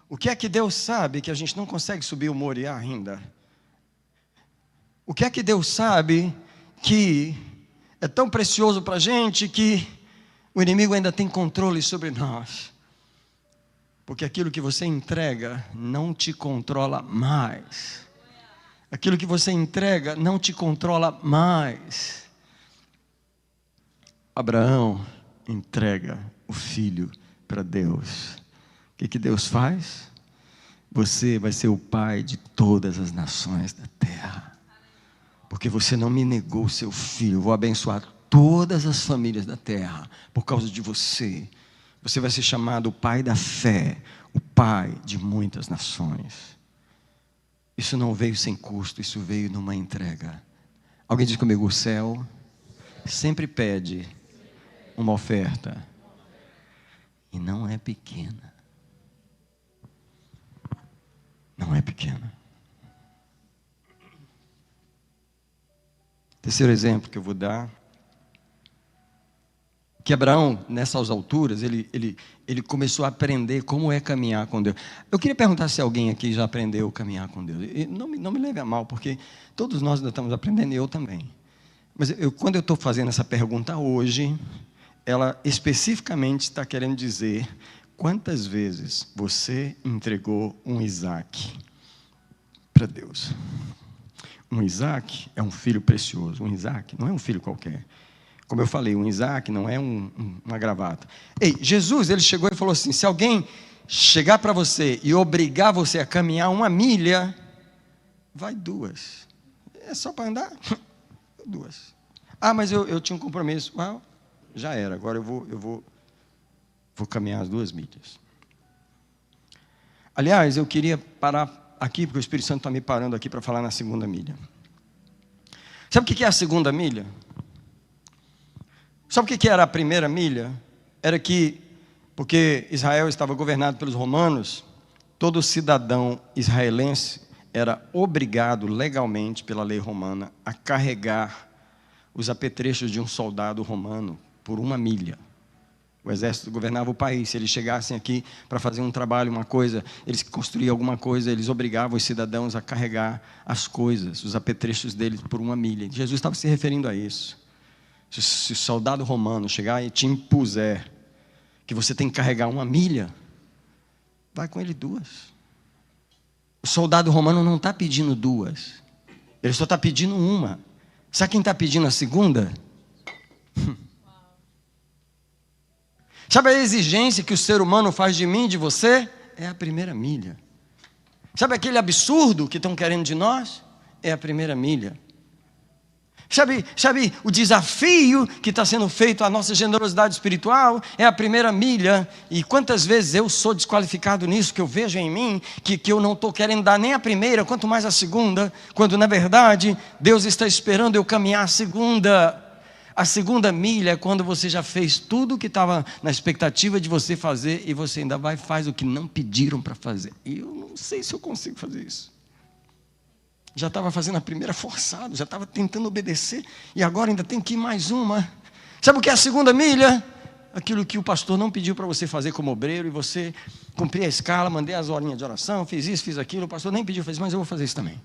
[SPEAKER 1] O que é que Deus sabe que a gente não consegue subir o Moriá ainda? O que é que Deus sabe que é tão precioso para a gente que o inimigo ainda tem controle sobre nós? Porque aquilo que você entrega não te controla mais. Aquilo que você entrega não te controla mais. Abraão entrega o filho para Deus. O que Deus faz? Você vai ser o pai de todas as nações da terra. Porque você não me negou o seu filho. Eu vou abençoar todas as famílias da terra por causa de você. Você vai ser chamado o pai da fé, o pai de muitas nações. Isso não veio sem custo, isso veio numa entrega. Alguém diz comigo: o céu sempre pede uma oferta, e não é pequena. Não é pequena. Terceiro exemplo que eu vou dar, que Abraão, nessas alturas, ele começou a aprender como é caminhar com Deus. Eu queria perguntar se alguém aqui já aprendeu a caminhar com Deus. E não me leve a mal, porque todos nós ainda estamos aprendendo, e eu também. Mas quando eu estou fazendo essa pergunta hoje, ela especificamente está querendo dizer: quantas vezes você entregou um Isaac para Deus? Um Isaac é um filho precioso. Um Isaac não é um filho qualquer. Como eu falei, um Isaac não é uma gravata. Ei, Jesus, ele chegou e falou assim: se alguém chegar para você e obrigar você a caminhar 1 milha, vai 2. É só para andar? 2. Ah, mas eu tinha um compromisso. Well, já era, agora eu vou caminhar as 2 milhas. Aliás, eu queria parar aqui, porque o Espírito Santo está me parando aqui para falar na 2ª milha. Sabe o que é a 2ª milha? Sabe o que era a 1ª milha? Era que, porque Israel estava governado pelos romanos, todo cidadão israelense era obrigado legalmente pela lei romana a carregar os apetrechos de um soldado romano por 1 milha. O exército governava o país. Se eles chegassem aqui para fazer um trabalho, uma coisa, eles construíam alguma coisa, eles obrigavam os cidadãos a carregar as coisas, os apetrechos deles por 1 milha. Jesus estava se referindo a isso. Se o soldado romano chegar e te impuser que você tem que carregar 1 milha, vai com ele 2. O soldado romano não está pedindo 2. Ele só está pedindo 1. Sabe quem está pedindo a 2ª? Sabe a exigência que o ser humano faz de mim, de você? É a 1ª milha. Sabe aquele absurdo que estão querendo de nós? É a 1ª milha. Sabe, o desafio que está sendo feito à nossa generosidade espiritual é a primeira milha. E quantas vezes eu sou desqualificado nisso, que eu vejo em mim, que eu não estou querendo dar nem a primeira, quanto mais a segunda, quando na verdade Deus está esperando eu caminhar a segunda. A segunda milha é quando você já fez tudo o que estava na expectativa de você fazer e você ainda vai e faz o que não pediram para fazer. E eu não sei se eu consigo fazer isso. Já estava fazendo a primeira forçado, já estava tentando obedecer, e agora ainda tem que ir mais uma. Sabe o que é a segunda milha? Aquilo que o pastor não pediu para você fazer como obreiro, e você cumprir a escala, mandei as horinhas de oração, fiz isso, fiz aquilo, o pastor nem pediu, fez, mas eu vou fazer isso também.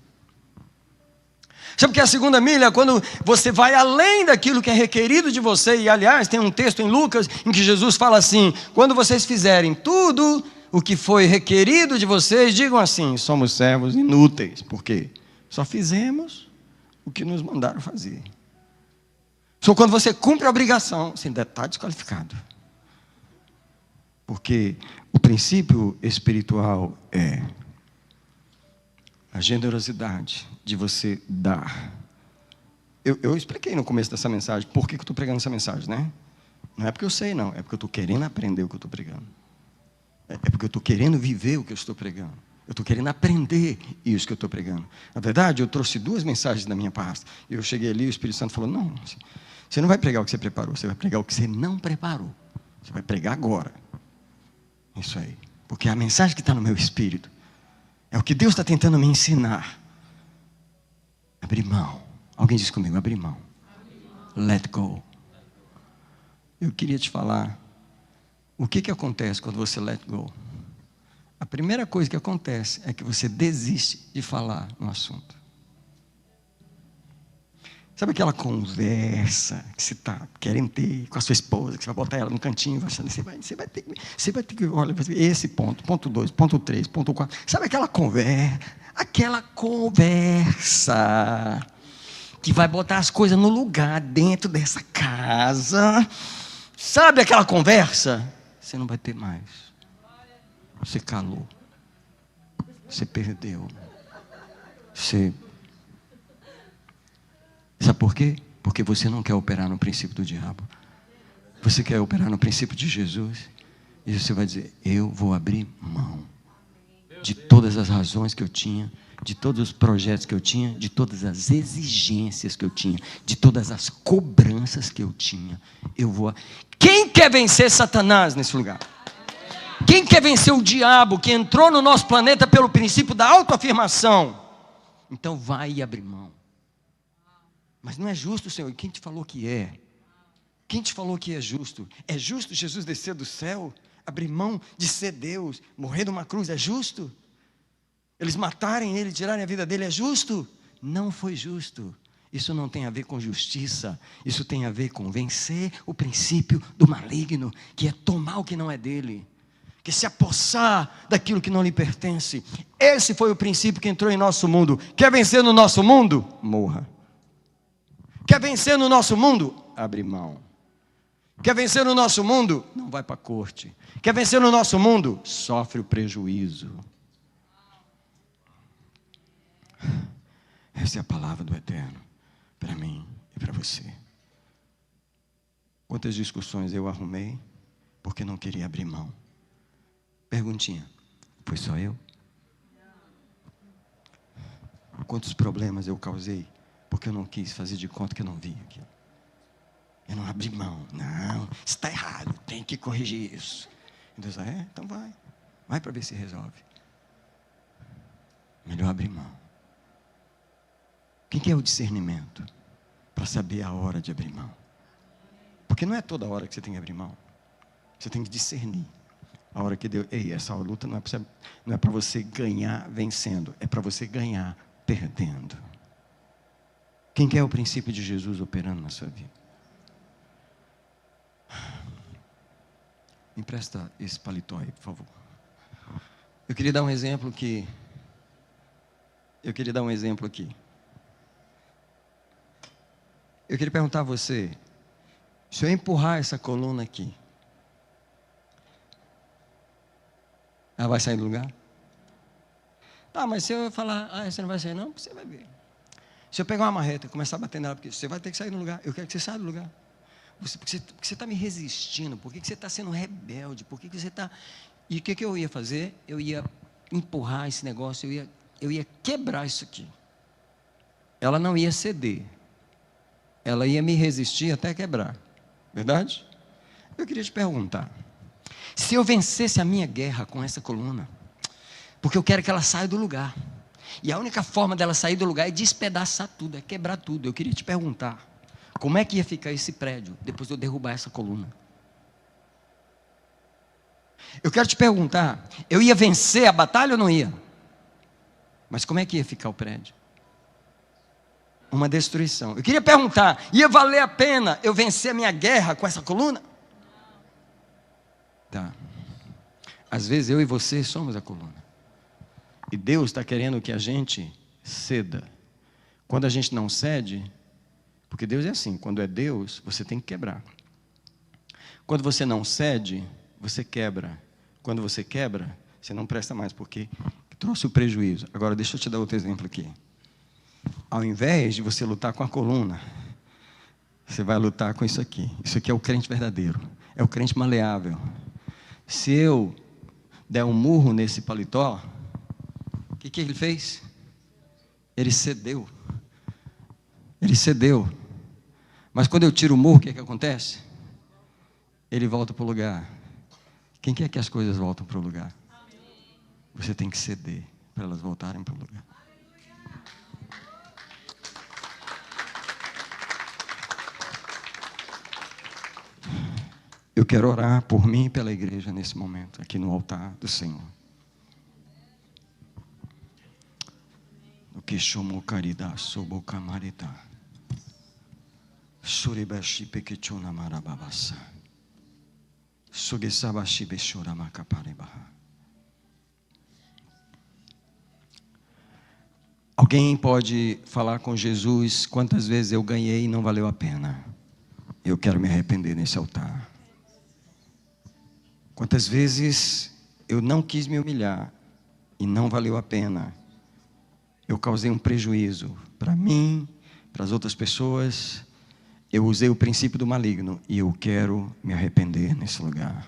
[SPEAKER 1] Sabe o que é a segunda milha? Quando você vai além daquilo que é requerido de você, e aliás, tem um texto em Lucas, em que Jesus fala assim, quando vocês fizerem tudo o que foi requerido de vocês, digam assim, somos servos inúteis. Por quê? Só fizemos o que nos mandaram fazer. Só quando você cumpre a obrigação, você ainda está desqualificado. Porque o princípio espiritual é a generosidade de você dar. Eu expliquei no começo dessa mensagem por que eu estou pregando essa mensagem, né? Não é porque eu sei, não. É porque eu estou querendo aprender o que eu estou pregando. É porque eu estou querendo viver o que eu estou pregando. Eu estou querendo aprender isso que eu estou pregando. Na verdade, eu trouxe 2 mensagens da minha pasta. Eu cheguei ali e o Espírito Santo falou, não, você não vai pregar o que você preparou, você vai pregar o que você não preparou. Você vai pregar agora. Isso aí. Porque a mensagem que está no meu espírito é o que Deus está tentando me ensinar. Abrir mão. Alguém diz comigo, abrir mão. Let go. Eu queria te falar, o que acontece quando você let go? A primeira coisa que acontece é que você desiste de falar no assunto. Sabe aquela conversa que você está querendo ter com a sua esposa, que você vai botar ela no cantinho, você vai ter que, olha, esse ponto 2, ponto 3, ponto 4. Sabe aquela conversa que vai botar as coisas no lugar dentro dessa casa? Sabe aquela conversa? Você não vai ter mais. Você calou. Você perdeu. Sabe por quê? Porque você não quer operar no princípio do diabo. Você quer operar no princípio de Jesus. E você vai dizer, eu vou abrir mão de todas as razões que eu tinha, de todos os projetos que eu tinha, de todas as exigências que eu tinha, de todas as cobranças que eu tinha. Quem quer vencer Satanás nesse lugar? Quem quer vencer o diabo que entrou no nosso planeta pelo princípio da autoafirmação? Então vai e abre mão. Mas não é justo, Senhor. Quem te falou que é? Quem te falou que é justo? É justo Jesus descer do céu, abrir mão de ser Deus, morrer numa cruz? É justo? Eles matarem ele, tirarem a vida dele? É justo? Não foi justo. Isso não tem a ver com justiça. Isso tem a ver com vencer o princípio do maligno, que é tomar o que não é dele, que se apossar daquilo que não lhe pertence. Esse foi o princípio que entrou em nosso mundo. Quer vencer no nosso mundo? Morra. Quer vencer no nosso mundo? Abre mão. Quer vencer no nosso mundo? Não vai para a corte. Quer vencer no nosso mundo? Sofre o prejuízo. Essa é a palavra do Eterno para mim e para você. Quantas discussões eu arrumei porque não queria abrir mão? Perguntinha, foi só eu? Quantos problemas eu causei porque eu não quis fazer de conta que eu não vi aquilo? Eu não abri mão. Não, está errado, tem que corrigir isso. E Deus, então vai para ver se resolve. Melhor abrir mão. Quem que é o discernimento para saber a hora de abrir mão? Porque não é toda hora que você tem que abrir mão. Você tem que discernir a hora que Deus... essa luta não é para você ganhar vencendo, é para você ganhar perdendo. Quem quer o princípio de Jesus operando na sua vida? Me empresta esse paletó aí, por favor. Eu queria dar um exemplo aqui. Eu queria perguntar a você, se eu empurrar essa coluna aqui, ela vai sair do lugar? Mas se eu falar, você não vai sair não, você vai ver. Se eu pegar uma marreta e começar a bater nela, porque você vai ter que sair do lugar, eu quero que você saia do lugar. Porque você está me resistindo, por que você está sendo rebelde, por que você está... E o que eu ia fazer? Eu ia empurrar esse negócio, eu ia quebrar isso aqui. Ela não ia ceder, ela ia me resistir até quebrar, verdade? Eu queria te perguntar, se eu vencesse a minha guerra com essa coluna, porque eu quero que ela saia do lugar, e a única forma dela sair do lugar é despedaçar tudo, é quebrar tudo. Eu queria te perguntar, como é que ia ficar esse prédio depois de eu derrubar essa coluna? Eu quero te perguntar, eu ia vencer a batalha ou não ia? Mas como é que ia ficar o prédio? Uma destruição. Eu queria perguntar, ia valer a pena eu vencer a minha guerra com essa coluna? Tá. Às vezes eu e você somos a coluna. E Deus está querendo que a gente ceda. Quando a gente não cede, porque Deus é assim, quando é Deus, você tem que quebrar. Quando você não cede, você quebra. Quando você quebra, você não presta mais, porque trouxe o prejuízo. Agora deixa eu te dar outro exemplo aqui. Ao invés de você lutar com a coluna, você vai lutar com isso aqui. Isso aqui é o crente verdadeiro, é o crente maleável. Se eu der um murro nesse paletó, o que ele fez? Ele cedeu. Ele cedeu. Mas quando eu tiro o murro, o que acontece? Ele volta para o lugar. Quem quer que as coisas voltem para o lugar? Você tem que ceder para elas voltarem para o lugar. Eu quero orar por mim e pela igreja nesse momento, aqui no altar do Senhor. O que chamou caridade, sobo camarita. Suribashi pequechuna marababassa. Sugisabashi bechura macaparebaha. Alguém pode falar com Jesus quantas vezes eu ganhei e não valeu a pena? Eu quero me arrepender nesse altar. Quantas vezes eu não quis me humilhar e não valeu a pena? Eu causei um prejuízo para mim, para as outras pessoas. Eu usei o princípio do maligno e eu quero me arrepender nesse lugar.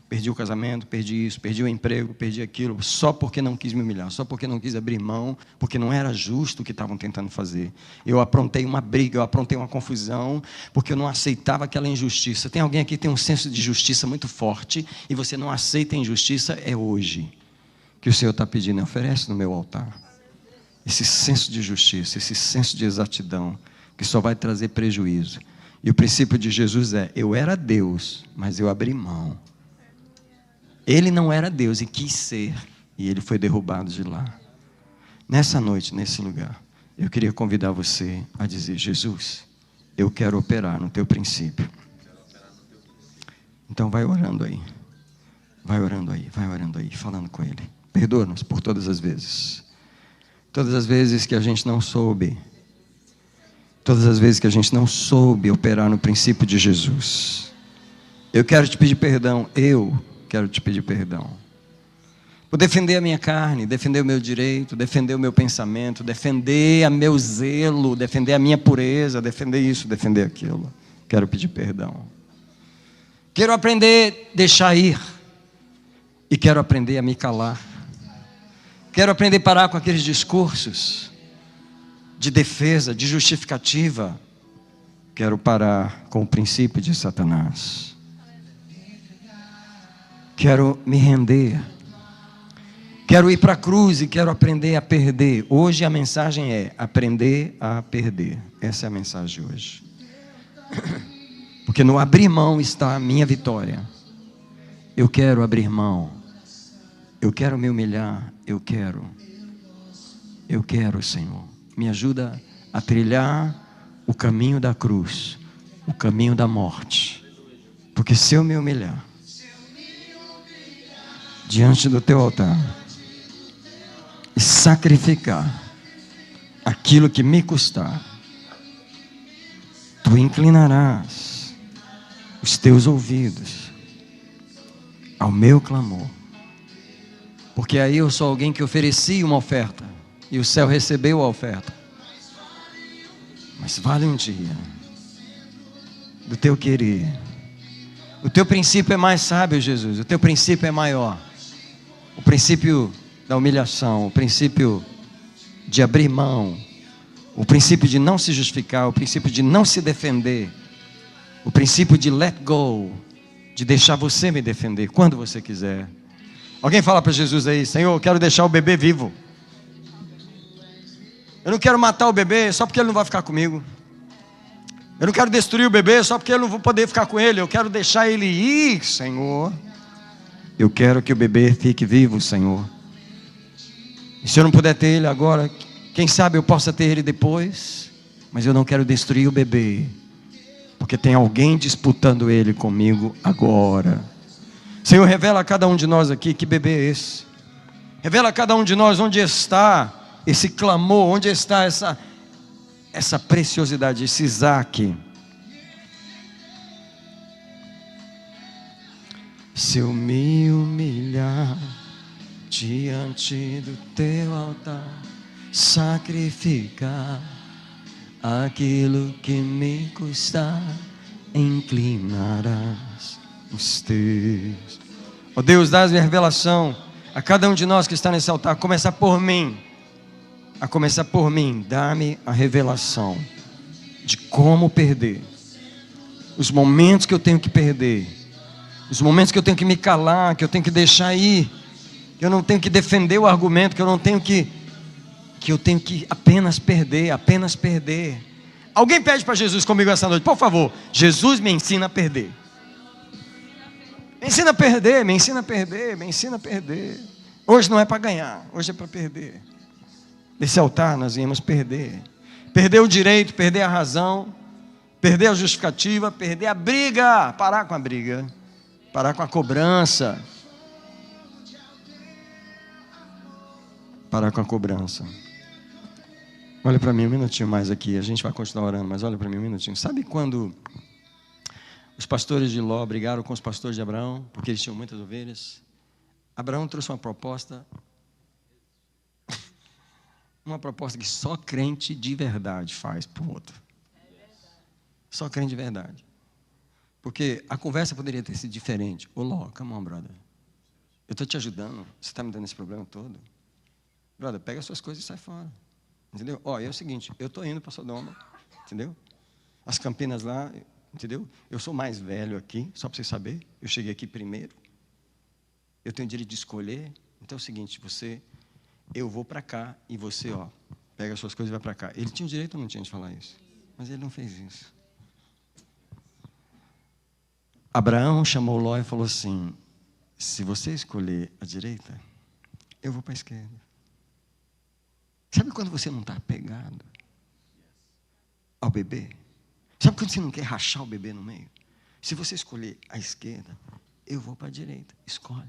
[SPEAKER 1] Perdi o casamento, perdi isso, perdi o emprego, perdi aquilo, só porque não quis me humilhar, só porque não quis abrir mão, porque não era justo o que estavam tentando fazer. Eu aprontei uma briga, eu aprontei uma confusão, porque eu não aceitava aquela injustiça. Tem alguém aqui que tem um senso de justiça muito forte, e você não aceita a injustiça, é hoje que o Senhor está pedindo, oferece no meu altar. Esse senso de justiça, esse senso de exatidão, que só vai trazer prejuízo. E o princípio de Jesus é, eu era Deus, mas eu abri mão. Ele não era Deus e quis ser, e ele foi derrubado de lá. Nessa noite, nesse lugar, eu queria convidar você a dizer, Jesus, eu quero operar no teu princípio. Então vai orando aí, vai orando aí, vai orando aí, falando com ele. Perdoa-nos por todas as vezes que a gente não soube, todas as vezes que a gente não soube operar no princípio de Jesus. Eu quero te pedir perdão, quero te pedir perdão por defender a minha carne, defender o meu direito, defender o meu pensamento, defender o meu zelo, defender a minha pureza, defender isso, defender aquilo. Quero pedir perdão. Quero aprender a deixar ir e quero aprender a me calar. Quero aprender a parar com aqueles discursos de defesa, de justificativa. Quero parar com o princípio de Satanás. Quero me render. Quero ir para a cruz e quero aprender a perder. Hoje a mensagem é aprender a perder. Essa é a mensagem de hoje. Porque no abrir mão está a minha vitória. Eu quero abrir mão. Eu quero me humilhar. Eu quero, Senhor. Me ajuda a trilhar o caminho da cruz, o caminho da morte. Porque se eu me humilhar diante do teu altar e sacrificar aquilo que me custar, tu inclinarás os teus ouvidos ao meu clamor. Porque aí eu sou alguém que ofereci uma oferta e o céu recebeu a oferta. mas vale um dia do teu querer. O teu princípio é mais sábio, Jesus. O teu princípio é maior. O princípio da humilhação, o princípio de abrir mão, o princípio de não se justificar, o princípio de não se defender, o princípio de let go, de deixar você me defender quando você quiser. Alguém fala para Jesus aí: Senhor, eu quero deixar o bebê vivo. Eu não quero matar o bebê só porque ele não vai ficar comigo. Eu não quero destruir o bebê só porque eu não vou poder ficar com ele. Eu quero deixar ele ir, Senhor. Eu quero que o bebê fique vivo, Senhor. E se eu não puder ter ele agora, quem sabe eu possa ter ele depois. Mas eu não quero destruir o bebê, porque tem alguém disputando ele comigo agora. Senhor, revela a cada um de nós aqui que bebê é esse. Revela a cada um de nós onde está esse clamor, onde está essa preciosidade, esse Isaac. Se eu me humilhar diante do teu altar, sacrificar aquilo que me custar, inclinarás os teus. Ó Deus, dá-me a revelação a cada um de nós que está nesse altar, a começar por mim, dá-me a revelação de como perder, os momentos que eu tenho que perder, os momentos que eu tenho que me calar, que eu tenho que deixar ir, que eu não tenho que defender o argumento, que eu não tenho que eu tenho que apenas perder. Alguém pede para Jesus comigo essa noite, por favor: Jesus, me ensina a perder. Me ensina a perder. Hoje não é para ganhar, hoje é para perder. Nesse altar nós viemos perder. Perder o direito, perder a razão, perder a justificativa, perder a briga, parar com a briga, parar com a cobrança. Olha para mim um minutinho mais aqui, a gente vai continuar orando, mas olha para mim um minutinho. Sabe quando os pastores de Ló brigaram com os pastores de Abraão, porque eles tinham muitas ovelhas? Abraão trouxe uma proposta que só crente de verdade faz para o outro. Só crente de verdade. Porque a conversa poderia ter sido diferente. Ô Ló, come on, brother. Eu estou te ajudando, você está me dando esse problema todo. Brother, pega as suas coisas e sai fora. Entendeu? Ó, é o seguinte, eu estou indo para Sodoma, entendeu? As Campinas lá, entendeu? Eu sou mais velho aqui, só para você saber. Eu cheguei aqui primeiro. Eu tenho o direito de escolher. Então é o seguinte, eu vou para cá e você, ó, pega as suas coisas e vai para cá. Ele tinha o direito ou não tinha de falar isso? Mas ele não fez isso. Abraão chamou Ló e falou assim: se você escolher a direita, eu vou para a esquerda. Sabe quando você não está apegado ao bebê? Sabe quando você não quer rachar o bebê no meio? Se você escolher a esquerda, eu vou para a direita. Escolhe.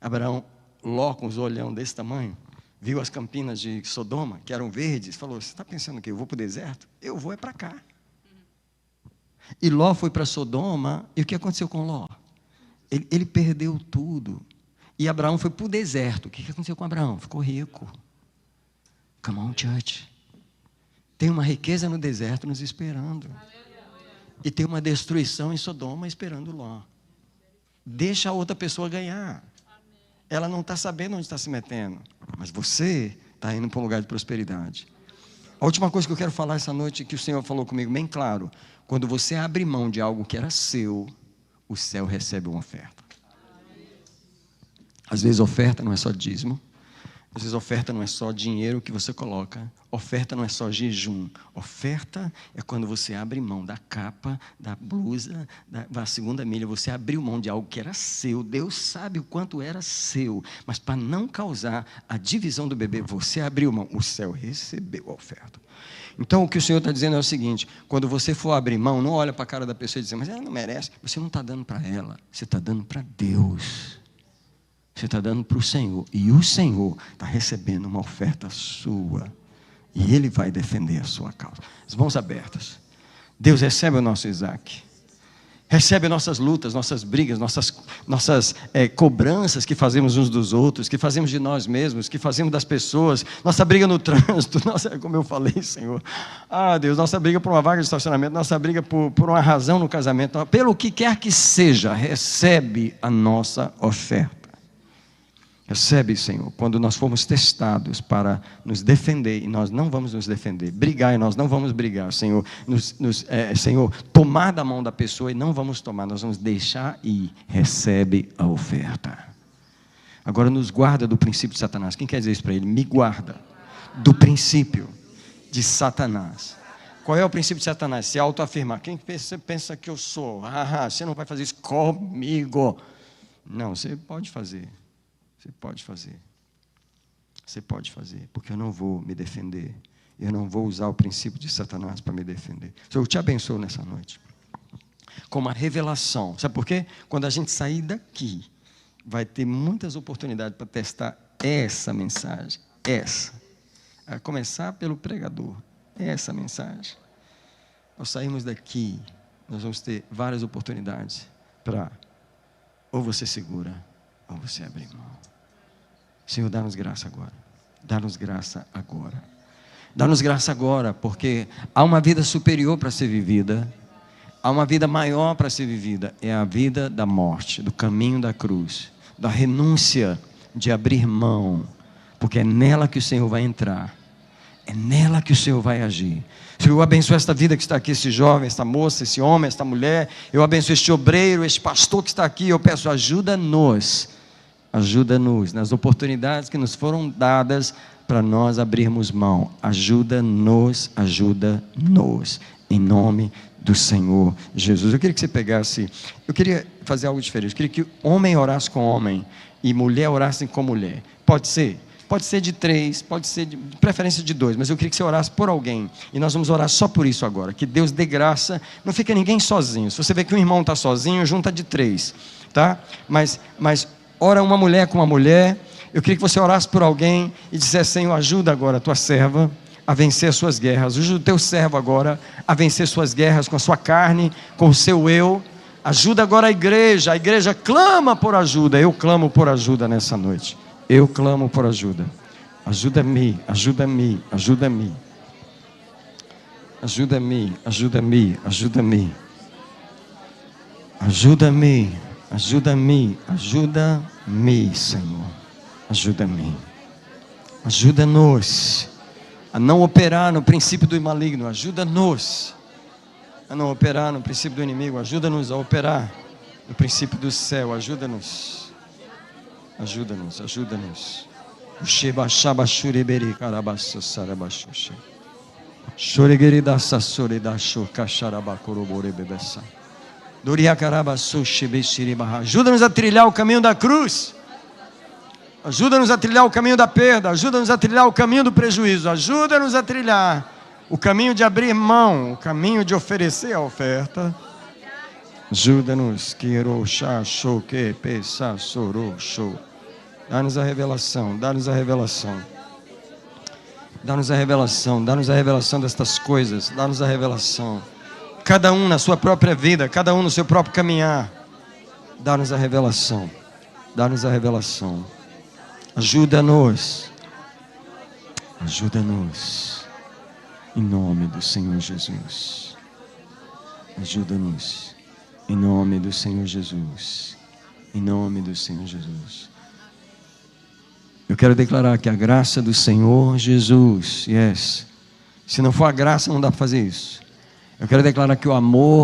[SPEAKER 1] Abraão, Ló, com os olhão desse tamanho, viu as campinas de Sodoma, que eram verdes, falou: você está pensando que eu vou para o deserto? Eu vou é para cá. E Ló foi para Sodoma, e o que aconteceu com Ló? Ele perdeu tudo. E Abraão foi para o deserto. O que aconteceu com Abraão? Ficou rico. Come on, church. Tem uma riqueza no deserto nos esperando. E tem uma destruição em Sodoma esperando Ló. Deixa a outra pessoa ganhar. Ela não está sabendo onde está se metendo, mas você está indo para um lugar de prosperidade. A última coisa que eu quero falar essa noite, que o Senhor falou comigo bem claro: quando você abre mão de algo que era seu, o céu recebe uma oferta. Às vezes oferta não é só dízimo, às vezes oferta não é só dinheiro que você coloca, oferta não é só jejum, oferta é quando você abre mão da capa, da blusa, da segunda milha. Você abriu mão de algo que era seu. Deus sabe o quanto era seu, mas para não causar a divisão do bebê, você abriu mão, o céu recebeu a oferta. Então o que o Senhor está dizendo é o seguinte: quando você for abrir mão, não olha para a cara da pessoa e diz: mas ela não merece. Você não está dando para ela, você está dando para Deus. Você está dando para o Senhor, e o Senhor está recebendo uma oferta sua, e Ele vai defender a sua causa. As mãos abertas. Deus, recebe o nosso Isaac. Recebe nossas lutas, nossas brigas, nossas cobranças que fazemos uns dos outros, que fazemos de nós mesmos, que fazemos das pessoas, nossa briga no trânsito, como eu falei, Senhor. Ah, Deus, nossa briga por uma vaga de estacionamento, nossa briga por uma razão no casamento, pelo que quer que seja, recebe a nossa oferta. Recebe, Senhor, quando nós formos testados para nos defender, e nós não vamos nos defender, brigar, e nós não vamos brigar, Senhor, Senhor, tomar da mão da pessoa e não vamos tomar, nós vamos deixar ir. Recebe a oferta. Agora nos guarda do princípio de Satanás. Quem quer dizer isso para ele? Me guarda do princípio de Satanás. Qual é o princípio de Satanás? Se autoafirmar. Quem pensa que eu sou? Você não vai fazer isso comigo. Não, você pode fazer. Você pode fazer. Você pode fazer, porque eu não vou me defender. Eu não vou usar o princípio de Satanás para me defender. Eu te abençoo nessa noite. Com uma revelação. Sabe por quê? Quando a gente sair daqui, vai ter muitas oportunidades para testar essa mensagem. Essa. A começar pelo pregador. Essa mensagem. Nós saímos daqui, nós vamos ter várias oportunidades para ou você segura, ou você abre mão. Senhor, dá-nos graça agora. Dá-nos graça agora. Dá-nos graça agora, porque há uma vida superior para ser vivida. Há uma vida maior para ser vivida. É a vida da morte, do caminho da cruz, da renúncia de abrir mão, porque é nela que o Senhor vai entrar. É nela que o Senhor vai agir. Senhor, eu abençoo esta vida que está aqui, esse jovem, esta moça, esse homem, esta mulher. Eu abençoo este obreiro, este pastor que está aqui. Eu peço, ajuda-nos nas oportunidades que nos foram dadas para nós abrirmos mão. Ajuda-nos, em nome do Senhor Jesus. Eu queria que você pegasse, eu queria fazer algo diferente. Eu queria que homem orasse com homem e mulher orassem com mulher. Pode ser de 3, pode ser de preferência de 2, mas eu queria que você orasse por alguém, e nós vamos orar só por isso agora, que Deus dê graça, não fica ninguém sozinho. Se você vê que um irmão está sozinho, junta de 3, tá? Mas ora uma mulher com uma mulher. Eu queria que você orasse por alguém e dissesse: Senhor, ajuda agora a tua serva a vencer as suas guerras. Ajuda o teu servo agora a vencer suas guerras com a sua carne, com o seu eu. Ajuda agora a igreja clama por ajuda. Eu clamo por ajuda nessa noite. Eu clamo por ajuda. Ajuda-me. Ajuda-me. Ajuda-me, Senhor. Ajuda-me. Ajuda-nos a não operar no princípio do maligno. Ajuda-nos a não operar no princípio do inimigo. Ajuda-nos a operar no princípio do céu. Ajuda-nos. Ajuda-nos a trilhar o caminho da cruz. Ajuda-nos a trilhar o caminho da perda. Ajuda-nos a trilhar o caminho do prejuízo. Ajuda-nos a trilhar o caminho de abrir mão, o caminho de oferecer a oferta. Ajuda-nos. Dá-nos a revelação. Dá-nos a revelação. Dá-nos a revelação. Dá-nos a revelação destas coisas. Dá-nos a revelação. Cada um na sua própria vida, cada um no seu próprio caminhar. Dá-nos a revelação. Dá-nos a revelação. Ajuda-nos. Ajuda-nos. Em nome do Senhor Jesus. Ajuda-nos. Em nome do Senhor Jesus. Em nome do Senhor Jesus. Eu quero declarar que a graça do Senhor Jesus, se não for a graça, não dá para fazer isso. Eu quero declarar que o amor